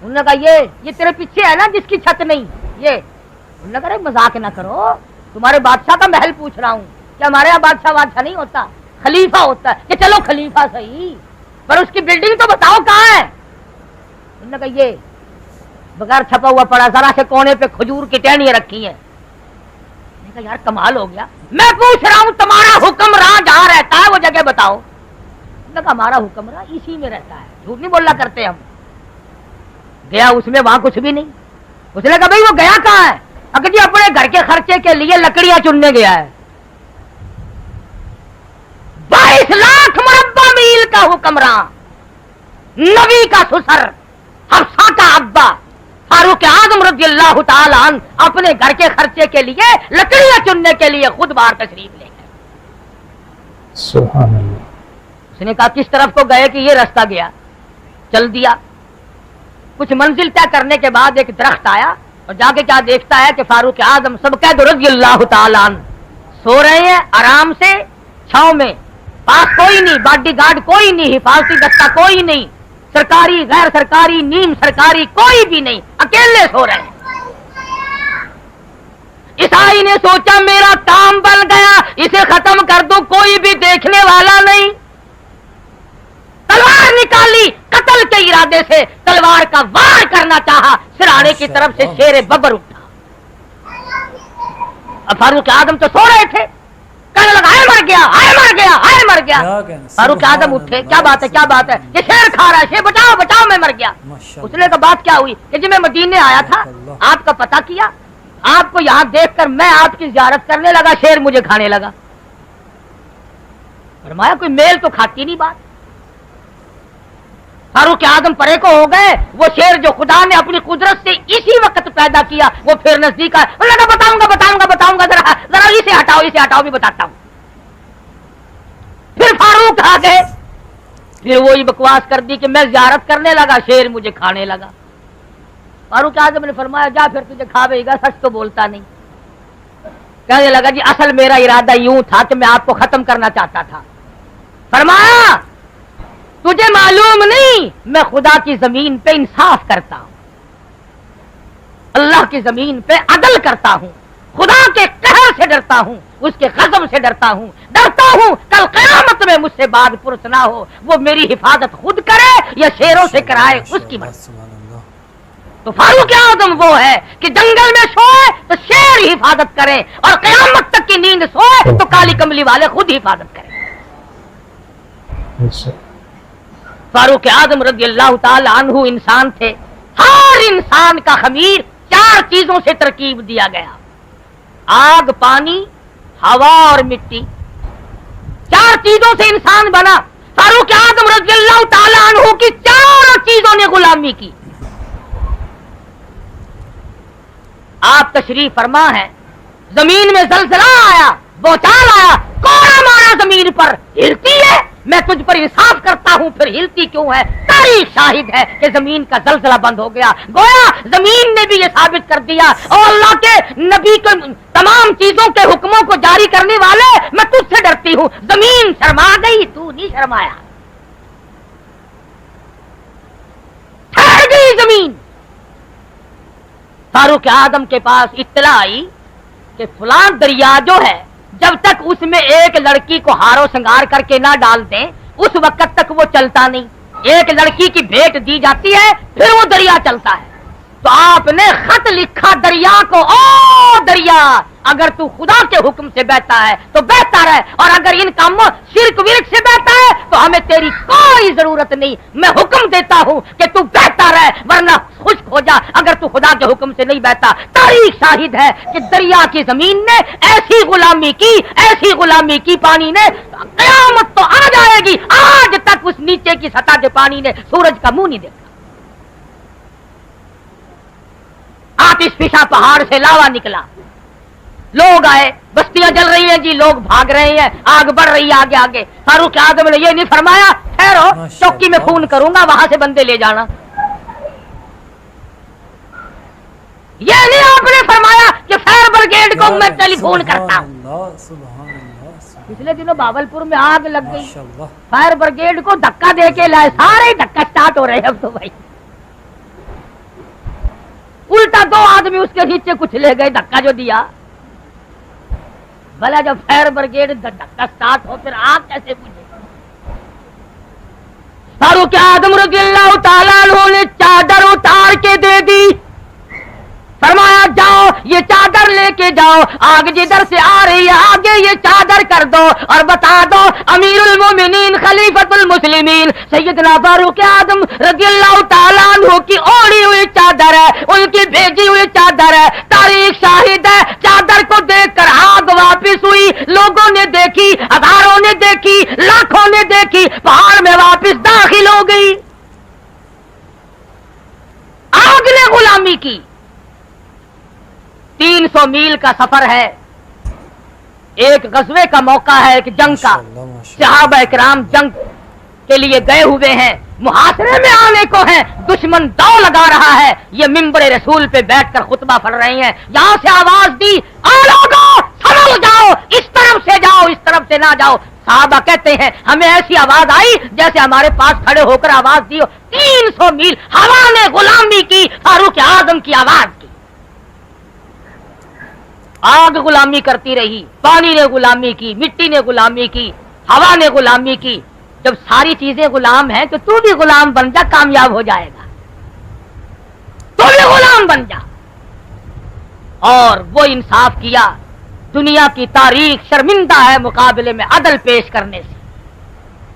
انہوں نے کہا یہ تیرے پیچھے ہے نا جس کی چھت نہیں، یہ۔ انہوں نے کہا مذاق نہ کرو، تمہارے بادشاہ کا محل پوچھ رہا ہوں، کہ ہمارے یہاں بادشاہ نہیں ہوتا، خلیفہ ہوتا ہے، کہ چلو خلیفہ صحیح، پر اس کی بلڈنگ تو بتاؤ کہاں ہے؟ انہوں نے کہا یہ بغیر چھپا ہوا پڑا، ذرا سے کونے پہ کھجور کی ٹہنیاں رکھی ہیں۔ میں نے کہا یار کمال ہو گیا، میں پوچھ رہا ہوں تمہارا حکمراں جہاں رہتا ہے وہ جگہ بتاؤ۔ میں نے کہا ہمارا حکمراں اسی میں رہتا ہے، جھوٹ نہیں بولنا کرتے ہم۔ گیا اس میں، وہاں کچھ بھی نہیں۔ اس نے کہا بھائی وہ گیا کہاں ہے؟ اگر جی اپنے گھر کے خرچے کے لیے لکڑیاں چننے گیا ہے۔ 22 لاکھ مربع میل کا حکمراں، نبی کا سسر، حفصہ کا ابا، فاروق اعظم رضی اللہ تعالی عنہ اپنے گھر کے خرچے کے لیے لکڑیاں چننے کے لیے خود باہر تشریف لے گئے۔ سبحان اللہ۔ اس نے کہا کس طرف کو گئے کہ یہ راستہ گیا، چل دیا۔ کچھ منزل طے کرنے کے بعد ایک درخت آیا اور جا کے کیا دیکھتا ہے کہ فاروق اعظم سبقید رضی اللہ تعالی عنہ سو رہے ہیں آرام سے چھاؤں میں، پاس کوئی نہیں، باڈی گارڈ کوئی نہیں، حفاظتی دستہ کوئی نہیں، سرکاری غیر سرکاری نیم سرکاری کوئی بھی نہیں، اکیلے سو رہے ہیں۔ عیسائی نے سوچا میرا کام بن گیا، اسے ختم کر دوں، کوئی بھی دیکھنے والا نہیں۔ تلوار نکالی، قتل کے ارادے سے تلوار کا وار کرنا چاہا، سرانے کی طرف سے شیر ببر اٹھا۔ اب فاروق اعظم تو سو رہے تھے، کہنے لگا ہائے مر گیا، ہائے مر گیا، ہائے مر گیا۔ فاروق اعظم اٹھے، کیا بات ہے، کیا بات ہے؟ یہ شیر کھا رہا ہے، شیر بچاؤ بچاؤ میں مر گیا۔ اس نے کہا بات کیا ہوئی؟ کہ جب میں مدینے آیا تھا آپ کا پتہ کیا، آپ کو یہاں دیکھ کر میں آپ کی زیارت کرنے لگا، شیر مجھے کھانے لگا۔ فرمایا کوئی میل تو کھاتی نہیں بات۔ فاروق اعظم پرے کو ہو گئے، وہ شیر جو خدا نے اپنی قدرت سے اسی وقت پیدا کیا وہ پھر نزدیک آیا۔ انہوں نے کہا بتاؤں گا بتاؤں گا بتاؤں گا، ذرا اسے ہٹاؤ بھی بتاتا ہوں۔ پھر فاروق آ گئے، پھر وہی بکواس کر دی کہ میں زیارت کرنے لگا، شیر مجھے کھانے لگا۔ فاروق اعظم نے فرمایا جا پھر تجھے کھاوے گا، سچ تو بولتا نہیں۔ کہنے لگا جی اصل میرا ارادہ یوں تھا کہ میں آپ کو ختم کرنا چاہتا تھا۔ فرمایا تجھے معلوم نہیں میں خدا کی زمین پہ انصاف کرتا ہوں، اللہ کی زمین پہ عدل کرتا ہوں، خدا کے قہر سے ڈرتا ہوں، اس کے غضب سے ڈرتا ہوں کل قیامت میں مجھ سے بعد پرس نہ ہو، وہ میری حفاظت خود کرے یا شیروں سے کرائے اس کی مرضی۔ تو فاروق اعظم وہ ہے کہ جنگل میں سوئے تو شیر حفاظت کرے اور قیامت تک کی نیند سوئے تو کالی کملی والے خود حفاظت کریں۔ فاروق اعظم رضی اللہ تعالی عنہ انسان تھے، ہر انسان کا خمیر 4 چیزوں سے ترکیب دیا گیا، آگ، پانی، ہوا اور مٹی، 4 چیزوں سے انسان بنا۔ فاروق اعظم رضی اللہ تعالی عنہ کی 4 چیزوں نے غلامی کی۔ آپ تشریف فرما ہے، زمین میں زلزلہ آیا، بوچال آیا، کوڑا مارا زمین پر، ہلتی ہے، میں تجھ پر انصاف کرتا ہوں، پھر ہلتی کیوں ہے؟ تاریخ شاہد ہے کہ زمین کا زلزلہ بند ہو گیا۔ گویا زمین نے بھی یہ ثابت کر دیا، اور اللہ کے نبی کے تمام چیزوں کے حکموں کو جاری کرنے والے میں تجھ سے ڈرتی ہوں۔ زمین شرما گئی، تو نہیں شرمایا، ٹھہر گئی زمین۔ فاروق اعظم کے پاس اطلاع آئی کہ فلاں دریا جو ہے जब तक उसमें एक लड़की को हारो श्रृंगार करके ना डाल दें उस वक्त तक वो चलता नहीं। एक लड़की की भेंट दी जाती है फिर वो दरिया चलता है। तो आपने खत लिखा दरिया को, ओ दरिया अगर तू खुदा के हुक्म से बहता है तो बहता रहे, और अगर इन कामों शिर्क विर्क से बहता है तो हमें तेरी कोई जरूरत नहीं। मैं हुक्म देता हूं कि तू बहता रहे, वरना खुश्क हो जा अगर तू खुदा के हुक्म से नहीं बहता। तारीख शाहिद है कि दरिया की जमीन ने ऐसी गुलामी की पानी ने, कयामत तो आ जाएगी, आज तक उस नीचे की सतह के पानी ने सूरज का मुंह नहीं देखा। आतिश फिशा पहाड़ से लावा निकला, लोग आए, बस्तियां जल रही हैं जी, लोग भाग रहे हैं, आग बढ़ रही है आगे आगे। फारूक आजम ने ये नहीं फरमाया ठहरो चौकी में खून करूंगा वहां से बंदे ले जाना, ये नहीं आपने फरमाया कि फायर ब्रिगेड को मैं टेलीफोन करता हूं। पिछले दिनों बावलपुर में आग लग गई, फायर ब्रिगेड को धक्का दे के लाए, सारे धक्का स्टार्ट हो रहे हैं अब तो भाई। उल्टा 2 आदमी उसके नीचे कुछ ले गए, धक्का जो दिया। भला जब फायर ब्रिगेड धक्का स्टार्ट हो फिर आग कैसे बुझे? फारूक आजम रज़ियल्लाहु ताला अन्हु ने चादर उतार के दे दी, फरमाया जाओ ये चादर लेके जाओ, आग जिधर से आ रही है आगे ये चादर कर दो और बता दो अमीरुल मोमिनीन खलीफतुल मुस्लिमीन सैयदना फारूक आजम रज़ियल्लाहु ताला अन्हु की ओढ़ी हुई चादर है, उनकी भेजी हुई चादर है। तारीख शाहिद है, चादर को देखकर आग वापिस हुई, लोगों ने देखी, हजारों ने देखी, लाखों ने देखी, पहाड़ में वापिस दाखिल हो गई। आग ने गुलामी की। 300 मील का सफर है, एक गज़वे का मौका है, एक जंग का। सहाबा इकराम जंग के लिए गए हुए हैं, मुहासरे में आने को हैं, दुश्मन दाव लगा रहा है। ये मिंबर रसूल पे बैठकर खुतबा पढ़ रहे हैं, यहां से आवाज दी, आ लोगों संभल जाओ, इस तरफ से जाओ, इस तरफ से ना जाओ। साहबा कहते हैं हमें ऐसी आवाज आई जैसे हमारे पास खड़े होकर आवाज दी हो। 300 मील हवा ने गुलामी की, फारूक आजम की आवाज की। आग गुलामी करती रही, पानी ने गुलामी की, मिट्टी ने गुलामी की, हवा ने गुलामी की। जब सारी चीजें गुलाम हैं तो तू भी गुलाम बन जा, कामयाब हो जाएगा। तू भी गुलाम बन जा। और वो इंसाफ किया। दुनिया की तारीख शर्मिंदा है मुकाबले में अदल पेश करने से।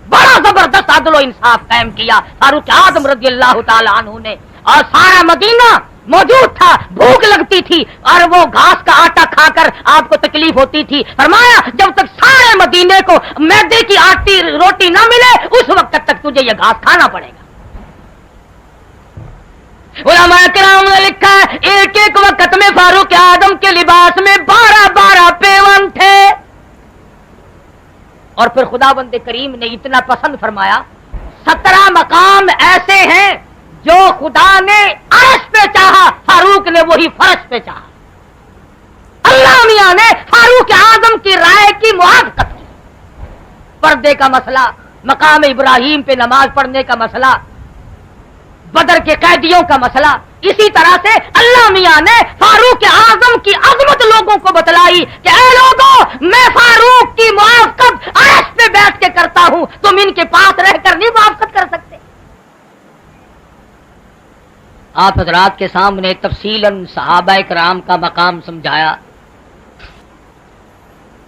बड़ा जबरदस्त अदल और इंसाफ कायम किया फारूक आजम रज़ियल्लाहु ताला अन्हु ने। और सारा मदीना मौजूद था, भूख लगती थी और वो घास का आटा खाकर आपको तकलीफ होती थी। फरमाया जब तक सारे मदीने को मैदे की आटी रोटी ना मिले उस वक्त तक तुझे ये घास खाना पड़ेगा। उलमा किराम ने लिखा है एक एक वक्त में फारूक आजम के लिबास में 12-12 पेवन थे। और फिर खुदाबंद करीम ने इतना पसंद फरमाया, 17 मकाम ऐसे हैं जो खुदा ने अर्श पे चाहा, फारूक ने वही फर्श पे चाहा। अल्लाह मियां ने फारूक आजम की राय की मुआफ़क़त की। पर्दे का मसला, मकाम इब्राहिम पे नमाज पढ़ने का मसला, बदर के कैदियों का मसला, इसी तरह से अल्लाह मियां ने फारूक आजम की अजमत लोगों को बतलाई कि ऐ लोगों मैं फारूक की मुआफ़क़त अर्श पे बैठ के करता हूं, तुम इनके पास रहकर नहीं मुआफ़क़त कर सकते। आप हजरात के सामने तफसीलन सहाबा इकराम का मकाम समझाया।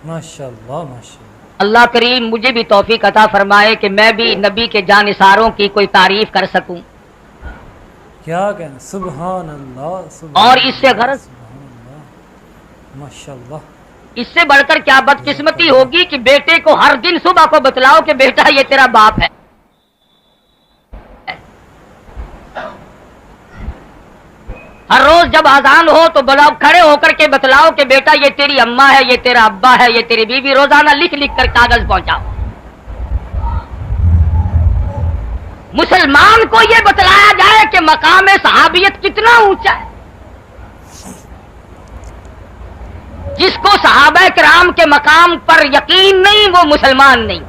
माशाअल्लाह माशाअल्लाह। अल्लाह करीम मुझे भी तौफीक अता फरमाए कि मैं भी नबी के जानिसारों की कोई तारीफ कर सकूं। क्या कहना, सुभान अल्लाह। और इससे गरज माशाअल्लाह, इससे बढ़कर क्या बदकिस्मती होगी कि बेटे को हर दिन सुबह को बतलाओ कि बेटा ये तेरा बाप है। हर रोज जब आजान हो तो बुलाओ, खड़े होकर के बतलाओ कि बेटा ये तेरी अम्मा है, ये तेरा अब्बा है, ये तेरी बीवी। रोजाना लिख लिख कर कागज पहुंचाओ। मुसलमान को ये बतलाया जाए कि मकाम सहाबियत कितना ऊंचा है। जिसको सहाबा किराम के मकाम पर यकीन नहीं वो मुसलमान नहीं।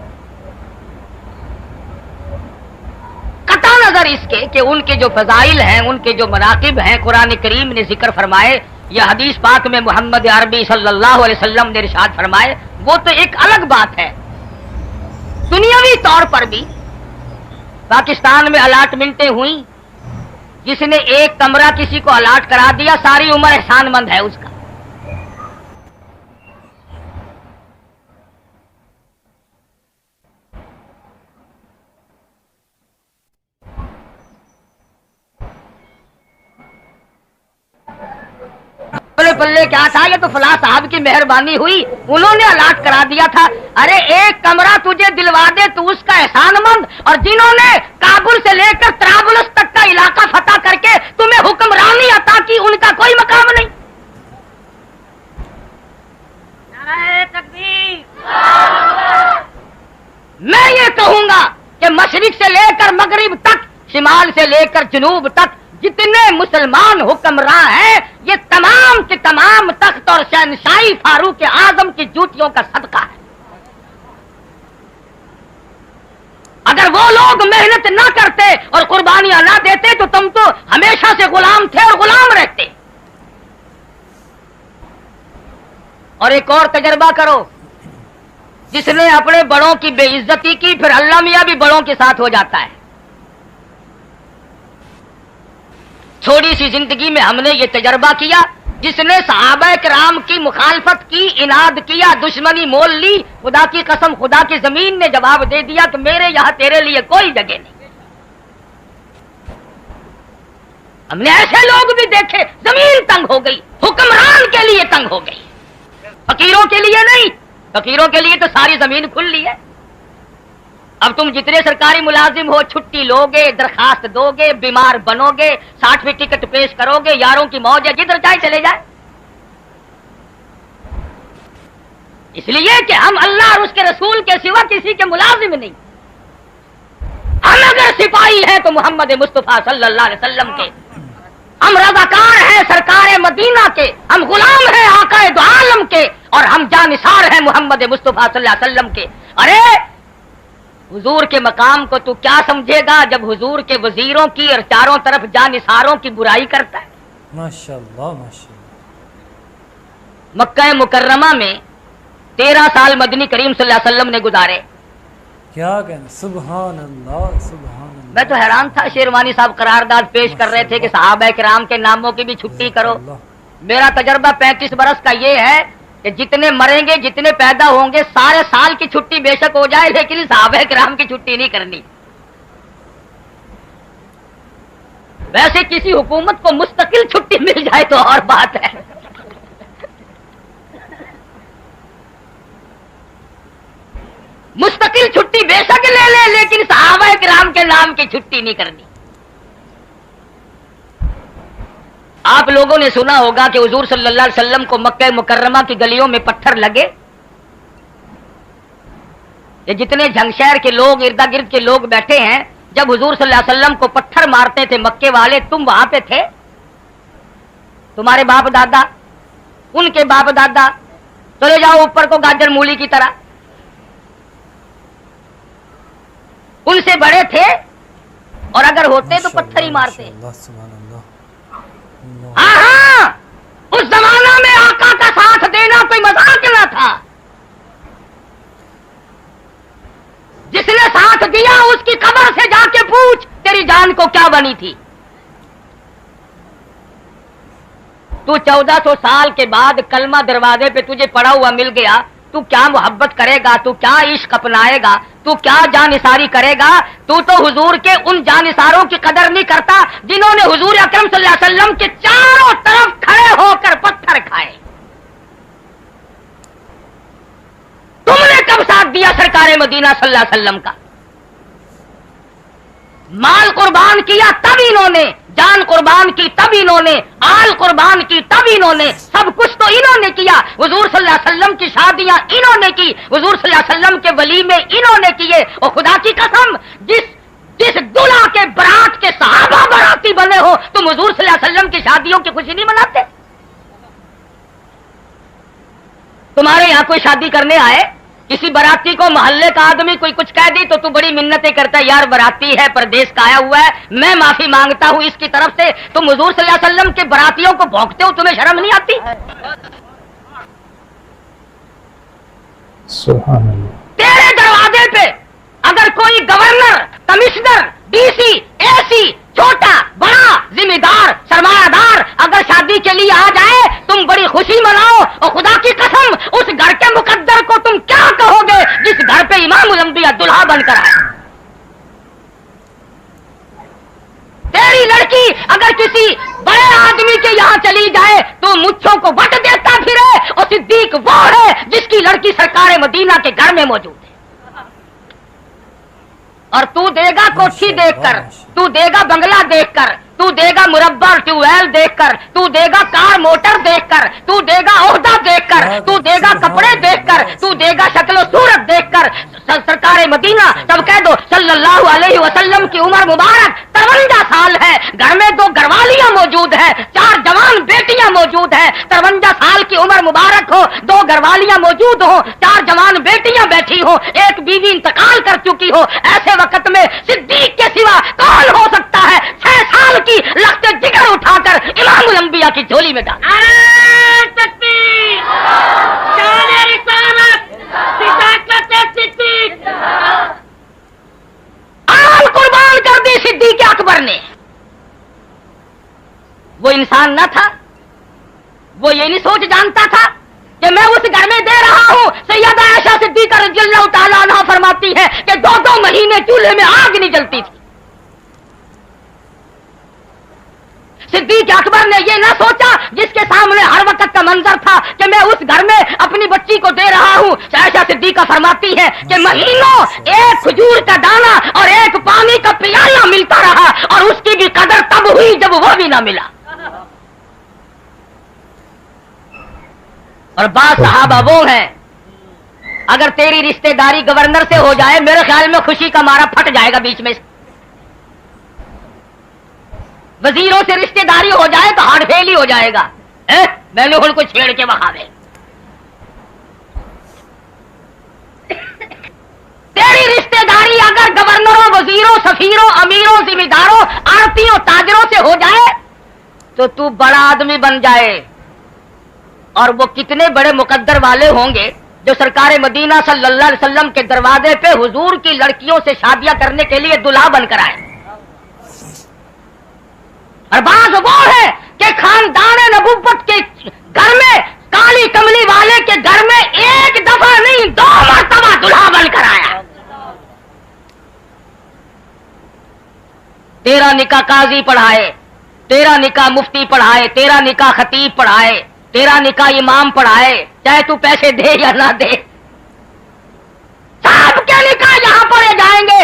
कता नजर इसके कि उनके जो फजाइल हैं, उनके जो मनाकिब हैं, कुरान करीम ने जिक्र फरमाए, या हदीस पाक में मोहम्मद अरबी सल्लल्लाहु अलैहि वसल्लम ने इरशाद फरमाए, वो तो एक अलग बात है। दुनियावी तौर पर भी पाकिस्तान में अलाटमेंटें हुई, जिसने एक कमरा किसी को अलाट करा दिया सारी उम्र एहसानमंद है उसका। पल्ले क्या था, ये तो फला साहब की मेहरबानी हुई, उन्होंने अलाट करा दिया था। अरे एक कमरा तुझे दिलवा दे तो उसका एहसानमंद, और जिन्होंने काबुल से लेकर तराबुलस तक का इलाका फतह करके तुम्हें हुक्मरानी अता की, उनका कोई मकाम नहीं। नारे तकबीर। मैं ये कहूंगा कि मशरिक से लेकर मगरिब तक, शिमाल से लेकर जनूब तक जितने मुसलमान हुक्मरान हैं, ये तमाम के तमाम तख्त और शहनशाही फारूक आजम की जूतियों का सदका है। अगर वो लोग मेहनत ना करते और कुर्बानियां ना देते तो तुम तो हमेशा से गुलाम थे और गुलाम रहते। और एक और तजर्बा करो, जिसने अपने बड़ों की बेइज्जती की, फिर अल्लाह मियां भी बड़ों के साथ हो जाता है। थोड़ी सी जिंदगी में हमने ये तजर्बा किया, जिसने सहाबा किराम की मुखालफत की, इनाद किया, दुश्मनी मोल ली, खुदा की कसम खुदा की जमीन ने जवाब दे दिया कि मेरे यहां तेरे लिए कोई जगह नहीं। हमने ऐसे लोग भी देखे, जमीन तंग हो गई, हुक्मरान के लिए तंग हो गई, फकीरों के लिए नहीं। फकीरों के लिए तो सारी जमीन खुली है। अब तुम जितने सरकारी मुलाजिम हो, छुट्टी लोगे, दरखास्त दोगे, बीमार बनोगे, सर्टिफिकेट पेश करोगे, यारों की मौज है, जिधर जाए चले जाए। इसलिए कि हम अल्लाह और उसके रसूल के सिवा किसी के मुलाजिम नहीं। हम अगर सिपाही हैं तो मोहम्मद मुस्तफा सल्लल्लाहु अलैहि वसल्लम के, हम रज़ाकार हैं सरकार मदीना के, हम गुलाम हैं आकाए दो आलम के, और हम जानिसार हैं मोहम्मद मुस्तफा सल्लल्लाहु अलैहि वसल्लम के। अरे हुजूर के मकाम को तू क्या समझेगा जब हुजूर के वजीरों की और चारों तरफ जानिसारों की बुराई करता है। माशाअल्लाह माशाअल्लाह। मक्का मुकर्रमा में 13 साल मदनी करीम सल्लल्लाहु अलैहि वसल्लम ने गुजारे। क्या कहना, सुभान अल्लाह सुभान अल्लाह। मैं तो हैरान था, शेरवानी साहब करारदाद पेश कर रहे थे कि सहाबा किराम के नामों की भी छुट्टी करो। मेरा तजर्बा 35 बरस का ये है कि जितने मरेंगे, जितने पैदा होंगे, सारे साल की छुट्टी बेशक हो जाए, लेकिन सहाबा किराम की छुट्टी नहीं करनी। वैसे किसी हुकूमत को मुस्तकिल छुट्टी मिल जाए तो और बात है। मुस्तकिल छुट्टी बेशक ले ले, लेकिन सहाबा किराम के नाम की छुट्टी नहीं करनी। आप लोगों ने सुना होगा कि हुजूर सल्लल्लाहु अलैहि वसल्लम को मक्का मुकर्रमा की गलियों में पत्थर लगे। ये जितने झंगशहर के लोग, इर्दा गिर्द के लोग बैठे हैं, जब हुजूर सल्लल्लाहु अलैहि वसल्लम को पत्थर मारते थे मक्के वाले, तुम वहां पे थे? तुम्हारे बाप दादा, उनके बाप दादा, चले जाओ ऊपर को गाजर मूली की तरह, उनसे बड़े थे, और अगर होते तो पत्थर ही मारते। हाँ, उस जमाना में आका का साथ देना कोई मजाक न था। जिसने साथ दिया उसकी कब्र से जाके पूछ तेरी जान को क्या बनी थी। तू 1400 साल के बाद कलमा दरवाजे पे तुझे पड़ा हुआ मिल गया, तू क्या मोहब्बत करेगा, तू क्या इश्क अपनाएगा, तू क्या जानिसारी करेगा। तू तो हुजूर के उन जानिसारों की कदर नहीं करता जिन्होंने हुजूर अकरम सल्लल्लाहु अलैहि वसल्लम के चारों तरफ खड़े होकर पत्थर खाए। तुमने कब साथ दिया सरकार मदीना सल्लल्लाहु अलैहि वसल्लम का? माल कुर्बान किया तब इन्होंने, जान कुर्बान की तब इन्होंने, आल कुर्बान की तब इन्होंने, सब कुछ तो इन्होंने किया। हुजूर सल्लल्लाहु अलैहि वसल्लम की शादियां इन्होंने की, हुजूर सल्लल्लाहु अलैहि वसल्लम के वलीमे इन्होंने किए। और खुदा की कसम, जिस दूल्हा के बरात के सहाबा बराती बने हो, तुम हुजूर सल्लल्लाहु अलैहि वसल्लम की शादियों की खुशी नहीं मनाते? तुम्हारे यहां कोई शादी करने आए, किसी बराती को मोहल्ले का आदमी कोई कुछ कह दी तो तू बड़ी मिन्नतें करता है, यार बराती है, परदेश का आया हुआ है, मैं माफी मांगता हूं इसकी तरफ से। तुम हुजूर सल्लल्लाहु अलैहि वसल्लम के बरातियों को भौंकते हो, तुम्हें शर्म नहीं आती? सुभान अल्लाह। तेरे दरवाजे पे अगर कोई गवर्नर, कमिश्नर, डीसी, एसी, छोटा बड़ा जिम्मेदार सरमायादार अगर शादी के लिए आ जाए, तुम बड़ी खुशी मनाओ और खुदा की कसम उस घर के मुकद्दर को तुम क्या कहोगे जिस घर पे इमामुल अंबिया दुल्हा बनकर आए। तेरी लड़की अगर किसी बड़े आदमी के यहाँ चली जाए तो मुच्छों को वट देता फिरे, और सिद्दीक वो है जिसकी लड़की सरकार मदीना के घर में मौजूद है। और तू देगा कोठी देखकर, तू देगा बंगला देखकर, तू देगा मुरब्बा ट्यूबवेल देखकर, तू देगा कार मोटर देखकर, तू देगा ओहदा देखकर, तू देगा कपड़े देखकर, तू देगा शक्ल सूरत देखकर। सरकार मदीना, तब कह दो सल्लल्लाहु अलैहि वसल्लम की उम्र मुबारक 53 साल है, घर में 2 घरवालियां मौजूद है, 4 जवान बेटियां मौजूद है। 53 साल की उम्र मुबारक हो, 2 घरवालियां मौजूद हो, 4 जवान बेटियां बैठी हो, एक बीवी इंतकाल कर चुकी हो। ऐसे वक्त में सिद्दीक के सिवा कौन हो सकता है 6 साल की लख्त जिगर उठाकर इमामुल अंबिया की झोली में डाल। आल कुर्बान कर दी सिद्दीक अकबर ने। वो इंसान न था, वो ये नहीं सोच जानता था कि मैं उस घर में दे रहा हूं। सैयदा आयशा सिद्दीका रज़ियल्लाहु ताला अन्हा फरमाती है कि 2-2 महीने चूल्हे में आग नहीं जलती थी। सिद्दीक अकबर ने ये ना सोचा, जिसके सामने हर वक्त का मंजर था कि मैं उस घर में अपनी बच्ची को दे रहा हूं। आयशा सिद्दीका फरमाती है कि महीनों एक खजूर का दाना और एक पानी का प्याला मिलता रहा, और उसकी भी कदर तब हुई जब वो भी ना मिला। और बात सहाबा वो है, अगर तेरी रिश्तेदारी गवर्नर से हो जाए, मेरे ख्याल में खुशी का मारा फट जाएगा बीच में। वजीरों से रिश्तेदारी हो जाए तो हार्ट फेल ही हो जाएगा। मैंने उनको छेड़ के बहावे। तेरी रिश्तेदारी अगर गवर्नरों, वजीरों, सफीरों, अमीरों, जिम्मेदारों, आड़तियों, ताजरों से हो जाए तो तू बड़ा आदमी बन जाए। और वो कितने बड़े मुकद्दर वाले होंगे जो सरकार मदीना सल्लल्लाहु अलैहि वसल्लम के दरवाजे पे हुजूर की लड़कियों से शादियां करने के लिए दुल्हा बनकर आए। और बात वो है कि खानदान नबुव्वत के घर में, काली कमली वाले के घर में एक दफा नहीं 2 मरतबा दुल्हा बनकर आया। तेरा निकाह काजी पढ़ाए, तेरा निकाह मुफ्ती पढ़ाए, तेरा निकाह खतीब पढ़ाए, तेरा निकाह इमाम पढ़ाए, चाहे तू पैसे दे या ना दे, सबके निकाह यहां पढ़े जाएंगे।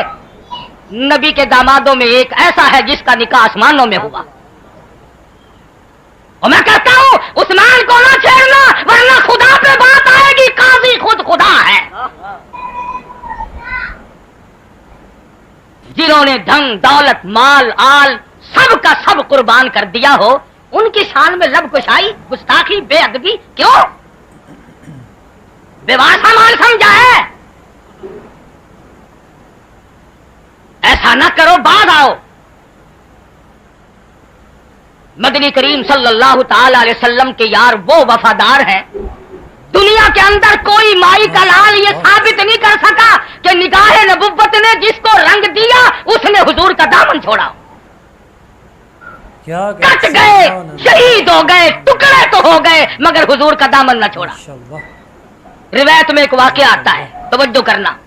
नबी के दामादों में एक ऐसा है जिसका निकाह आसमानों में हुआ। और मैं कहता हूं उस्मान को ना छेड़ना, वरना खुदा पे बात आएगी। काजी खुद खुदा है। जिन्होंने धन दौलत माल आल सब का सब कुर्बान कर दिया हो, उनकी शान में लब कुशाई, गुस्ताखी, बेअदबी क्यों? बेवासा माल समझा है। ऐसा ना करो, बाद आओ। मदनी करीम सल्लल्लाहु ताला अलैहि वसल्लम के यार वो वफादार हैं, दुनिया के अंदर कोई माई का लाल ये साबित नहीं कर सका कि निगाह नबुव्वत ने जिसको रंग दिया उसने हुजूर का दामन छोड़ा। कट गए, शहीद हो गए, टुकड़े तो हो गए, मगर हुजूर का दामन न छोड़ा। रिवायत में एक वाकया आता है, तवज्जो करना।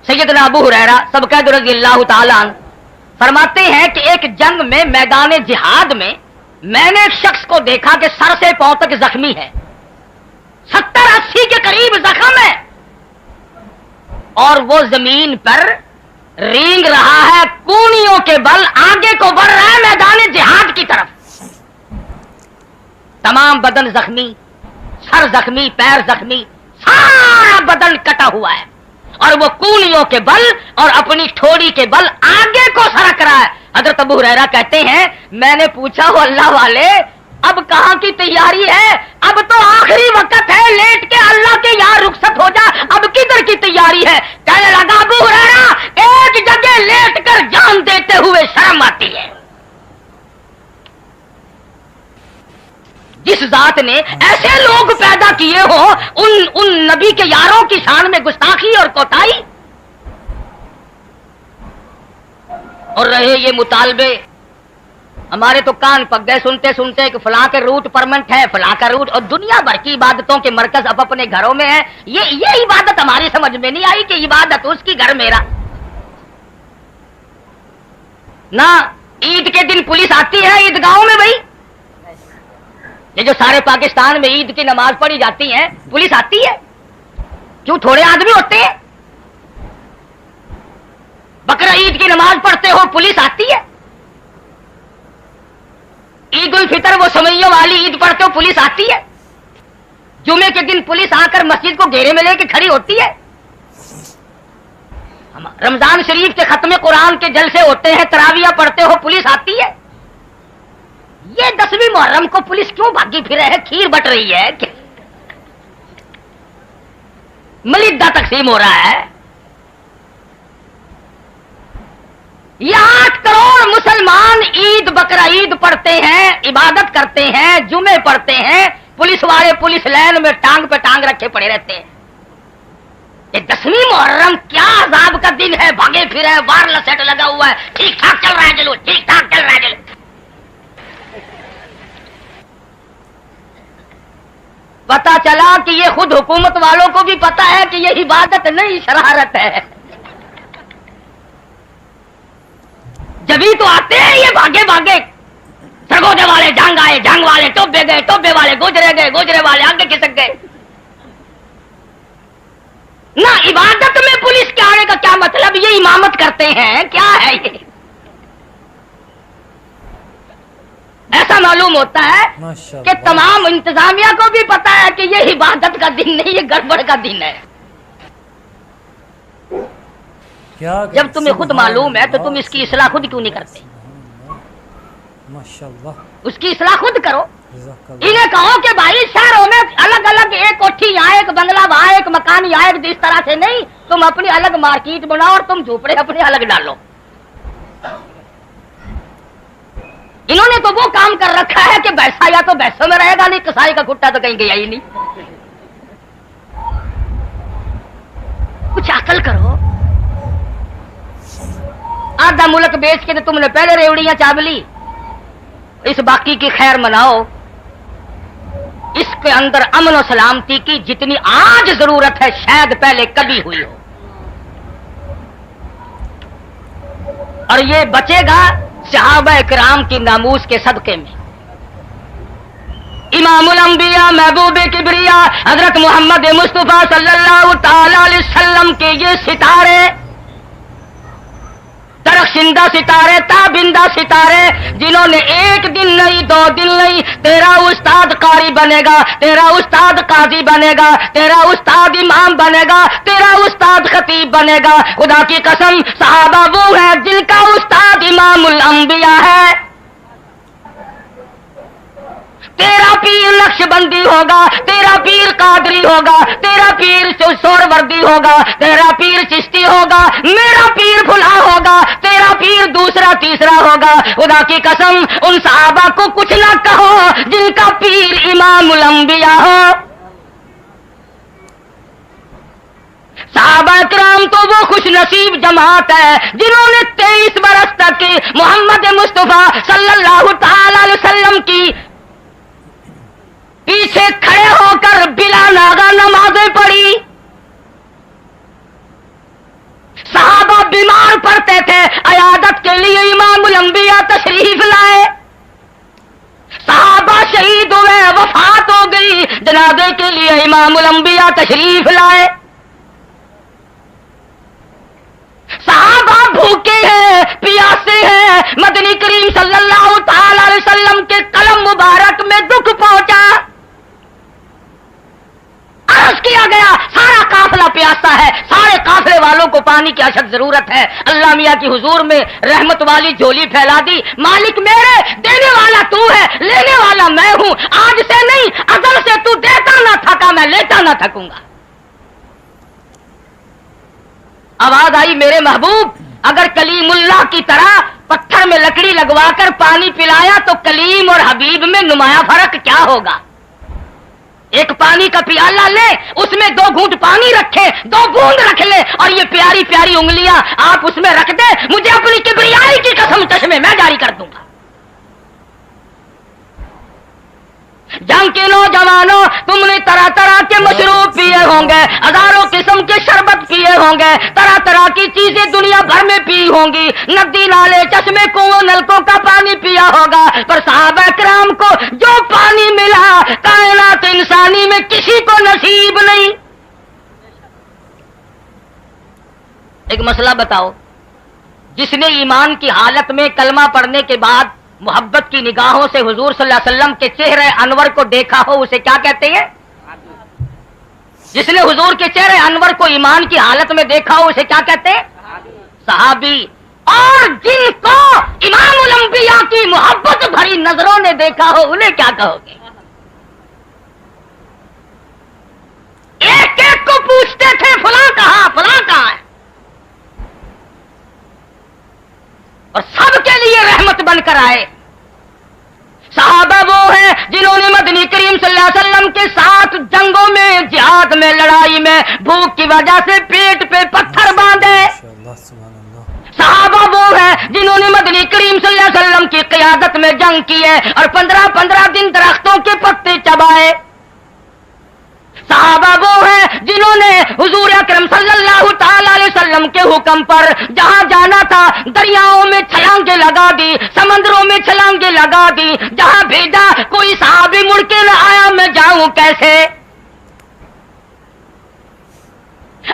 सैयदना अबू हुरैरा सबकत रज़ियल्लाहु ताला अन्हु फरमाते हैं कि एक जंग में मैदान जिहाद में मैंने एक शख्स को देखा कि सर से पांव तक जख्मी है, 70-80 के करीब जख्म है, और वो जमीन पर रेंग रहा है, कूनियों के बल आगे को बढ़ रहा है मैदान जिहाद की तरफ। तमाम बदन जख्मी, सर जख्मी, पैर जख्मी, सारा बदन कटा हुआ है, और वो कूनियों के बल और अपनी ठोड़ी के बल आगे को सरक रहा है। हजरत अबू हुरैरा कहते हैं, मैंने पूछा हो अल्लाह वाले, अब कहां की तैयारी है? अब तो आखिरी वक्त है, लेट के अल्लाह के यहाँ रुखसत हो जा, अब किधर की तैयारी है? कहने लगा अबू हुरैरा, एक जगह लेट कर जान देते हुए शर्म आती है। जिस ذات نے ایسے لوگ پیدا کیے ہو ان نبی کے یاروں کی شان میں گستاخی اور کوتاہی، اور رہے یہ مطالبے، ہمارے تو کان پک گئے سنتے سنتے کہ فلاں کے روٹ پرمنٹ ہے، فلاں کا روٹ، اور دنیا بھر کی عبادتوں کے مرکز اب اپنے گھروں میں ہے. یہ عبادت ہماری سمجھ میں نہیں آئی کہ عبادت اس کی گھر میرا. نہ عید کے دن پولیس آتی ہے عیدگاہوں میں، بھائی یہ جو سارے پاکستان میں عید کی نماز پڑھی جاتی ہے پولیس آتی ہے، کیوں تھوڑے آدمی ہوتے ہیں؟ بقرہ عید کی نماز پڑھتے ہو پولیس آتی ہے، عید الفطر وہ سمیوں والی عید پڑھتے ہو پولیس آتی ہے، جمعے کے دن پولیس آ کر مسجد کو گھیرے میں لے کے کھڑی ہوتی ہے، رمضان شریف کے ختم قرآن کے جلسے ہوتے ہیں تراویہ پڑھتے ہو پولیس آتی ہے. یہ 10ویں محرم کو پولیس کیوں بھاگی پھرے ہے؟ کھیر بٹ رہی ہے، ملیدہ تقسیم ہو رہا ہے. یہ 8 کروڑ مسلمان عید بقرہ عید پڑھتے ہیں، عبادت کرتے ہیں، جمعے پڑھتے ہیں، پولیس والے پولیس لائن میں ٹانگ پہ ٹانگ رکھے پڑے رہتے ہیں. یہ 10ویں محرم کیا عذاب کا دن ہے، بھاگے پھرے ہے، وائرلیس سیٹ لگا ہوا ہے، ٹھیک ٹھاک چل رہا ہے چلو، ٹھیک ٹھاک چل رہا ہے چلو. پتا چلا کہ یہ خود حکومت والوں کو بھی پتا ہے کہ یہ عبادت نہیں شرارت ہے. جبھی تو آتے ہیں یہ بھاگے بھاگے، سرگودے والے جنگ آئے، جنگ والے ٹوبے گئے، ٹوبے والے گوجرے گئے، گوجرے والے آگے کھسک گئے. نہ عبادت میں پولیس کے آنے کا کیا مطلب؟ یہ امامت کرتے ہیں، کیا ہے یہ؟ ایسا معلوم ہوتا ہے کہ تمام انتظامیہ کو بھی پتا ہے کہ یہ عبادت کا دن نہیں، یہ گڑبڑ کا دن ہے. جب تمہیں خود معلوم ہے تو تم اس کی اصلاح خود کیوں نہیں کرتے؟ اس کی اصلاح خود کرو. انہیں کہو کہ بھائی شہروں میں الگ الگ ایک کوٹھی یہاں، ایک بنگلہ وہاں، ایک مکان یہاں، ایک اس طرح سے نہیں، تم اپنی الگ مارکیٹ بناؤ اور تم جھوپڑے اپنے الگ ڈالو. انہوں نے تو وہ کام کر رکھا ہے کہ بیسا یا تو بیسوں میں رہے گا نہیں، کسائی کا کٹا تو کہیں گیا ہی نہیں. کچھ عقل کرو. آدھا ملک بیچ کے تو تم نے پہلے ریوڑیاں چاب لی، اس باقی کی خیر مناؤ. اس کے اندر امن و سلامتی کی جتنی آج ضرورت ہے شاید پہلے کبھی ہوئی ہو، اور یہ بچے گا صحابہ کرام کی ناموس کے صدقے میں. امام الانبیاء محبوب کبریا حضرت محمد مصطفیٰ صلی اللہ تعالی علیہ وسلم کے یہ ستارے، درخشندہ ستارے، تابندہ ستارے، جنہوں نے ایک دن نہیں، 2 دن نہیں، تیرا استاد قاری بنے گا، تیرا استاد قاضی بنے گا، تیرا استاد امام بنے گا، تیرا استاد خطیب بنے گا. خدا کی قسم صحابہ وہ ہے جن کا استاد امام الانبیاء ہے. تیرا پیر نقش بندی ہوگا، تیرا پیر قادری ہوگا، تیرا پیر سور وردی ہوگا، تیرا پیر چشتی ہوگا، میرا پیر فلاں ہوگا، تیرا پیر دوسرا تیسرا ہوگا. خدا کی قسم ان صحابہ کو کچھ نہ کہو جن کا پیر امام الانبیاء ہو. صحابہ کرام تو وہ خوش نصیب جماعت ہے جنہوں نے 23 برس تک محمد مصطفیٰ صلی اللہ تعالی علیہ وسلم کی پیچھے کھڑے ہو کر بلا ناغہ نمازیں پڑھی. صحابہ بیمار پڑتے تھے، عیادت کے لیے امام الانبیاء تشریف لائے. صحابہ شہید ہوئے، وفات ہو گئی، جنازے کے لیے امام الانبیاء تشریف لائے. صحابہ بھوکے ہیں، پیاسے ہیں، مدنی کریم صلی اللہ تعالی علیہ وسلم کے قلم مبارک میں دکھ پہنچا. عرض کیا گیا سارا قافلہ پیاسا ہے، سارے قافلے والوں کو پانی کی اشد ضرورت ہے. اللہ میاں کی حضور میں رحمت والی جھولی پھیلا دی. مالک میرے، دینے والا تو ہے، لینے والا میں ہوں. آج سے نہیں، ازل سے تو دیتا نہ تھکا، میں لیتا نہ تھکوں گا. آواز آئی میرے محبوب، اگر کلیم اللہ کی طرح پتھر میں لکڑی لگوا کر پانی پلایا تو کلیم اور حبیب میں نمایاں فرق کیا ہوگا؟ ایک پانی کا پیالہ لے، اس میں 2 گھونٹ پانی رکھے، 2 بوند رکھ لے، اور یہ پیاری پیاری انگلیاں آپ اس میں رکھ دے، مجھے اپنی کبریائی کی قسم چشمے میں جاری کر دوں گا۔ جنگ کے نوجوانوں، تم نے طرح طرح کے مشروب پیے ہوں گے، ہزاروں قسم کے شربت پیے ہوں گے، طرح طرح کی چیزیں دنیا بھر میں پی ہوں گی، ندی نالے چشمے کنویں نلکوں کا پانی پیا ہوگا، پر صحابہ کرام کو جو پانی ملا کائنات انسانی میں کسی کو نصیب نہیں۔ ایک مسئلہ بتاؤ، جس نے ایمان کی حالت میں کلمہ پڑھنے کے بعد محبت کی نگاہوں سے حضور صلی اللہ علیہ وسلم کے چہرے انور کو دیکھا ہو، اسے کیا کہتے ہیں؟ جس نے حضور کے چہرے انور کو ایمان کی حالت میں دیکھا ہو، اسے کیا کہتے ہیں؟ صحابی۔ اور جن کو امام الانبیاء کی محبت بھری نظروں نے دیکھا ہو، انہیں کیا کہو گے؟ ایک ایک کو پوچھتے تھے فلاں کہاں، فلاں کہاں ہے، اور سب کے لیے رحمت بن کر آئے۔ صحابہ وہ ہیں جنہوں نے مدنی کریم صلی اللہ علیہ وسلم کے ساتھ جنگوں میں، جہاد میں، لڑائی میں بھوک کی وجہ سے پیٹ پہ پتھر باندھے۔ صحابہ وہ ہیں جنہوں نے مدنی کریم صلی اللہ علیہ وسلم کی قیادت میں جنگ کی ہے اور 15 دن درختوں کے پتے چبائے۔ صحابہ وہ ہیں جنہوں نے حضور اکرم صلی اللہ تعالی علیہ وسلم کے حکم پر جہاں جانا تھا دریاؤں میں چھلانگیں لگا دی، سمندروں میں چھلانگیں لگا دی، جہاں بھیجا کوئی صحابی مڑ کے نہ آیا، میں جاؤں کیسے؟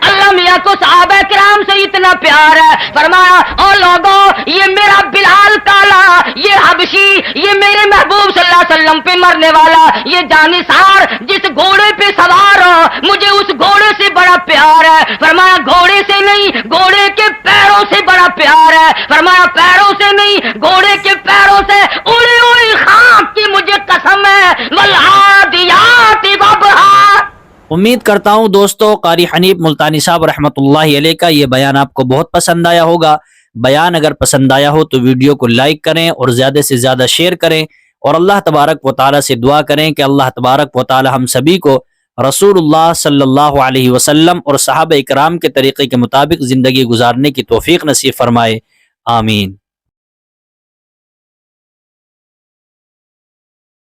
اللہ میاں کو صحابہ کرام سے اتنا پیار ہے، فرمایا او لوگو، یہ میرا بلال کالا، یہ حبشی، یہ میرے محبوب صلی اللہ علیہ وسلم پہ مرنے والا، یہ جانثار جس گھوڑے پہ سوار ہو، مجھے اس گھوڑے سے بڑا پیار ہے۔ فرمایا گھوڑے سے نہیں، گھوڑے کے پیروں سے بڑا پیار ہے۔ فرمایا پیروں سے نہیں، گھوڑے کے پیروں سے، اڑی اڑی خاک کی مجھے قسم ہے، والعادیات ضبحا۔ امید کرتا ہوں دوستو قاری حنیف ملتانی صاحب رحمۃ اللہ علیہ کا یہ بیان آپ کو بہت پسند آیا ہوگا۔ بیان اگر پسند آیا ہو تو ویڈیو کو لائک کریں اور زیادہ سے زیادہ شیئر کریں، اور اللہ تبارک و تعالی سے دعا کریں کہ اللہ تبارک و تعالی ہم سبھی کو رسول اللہ صلی اللہ علیہ وسلم اور صحابہ اکرام کے طریقے کے مطابق زندگی گزارنے کی توفیق نصیب فرمائے، آمین۔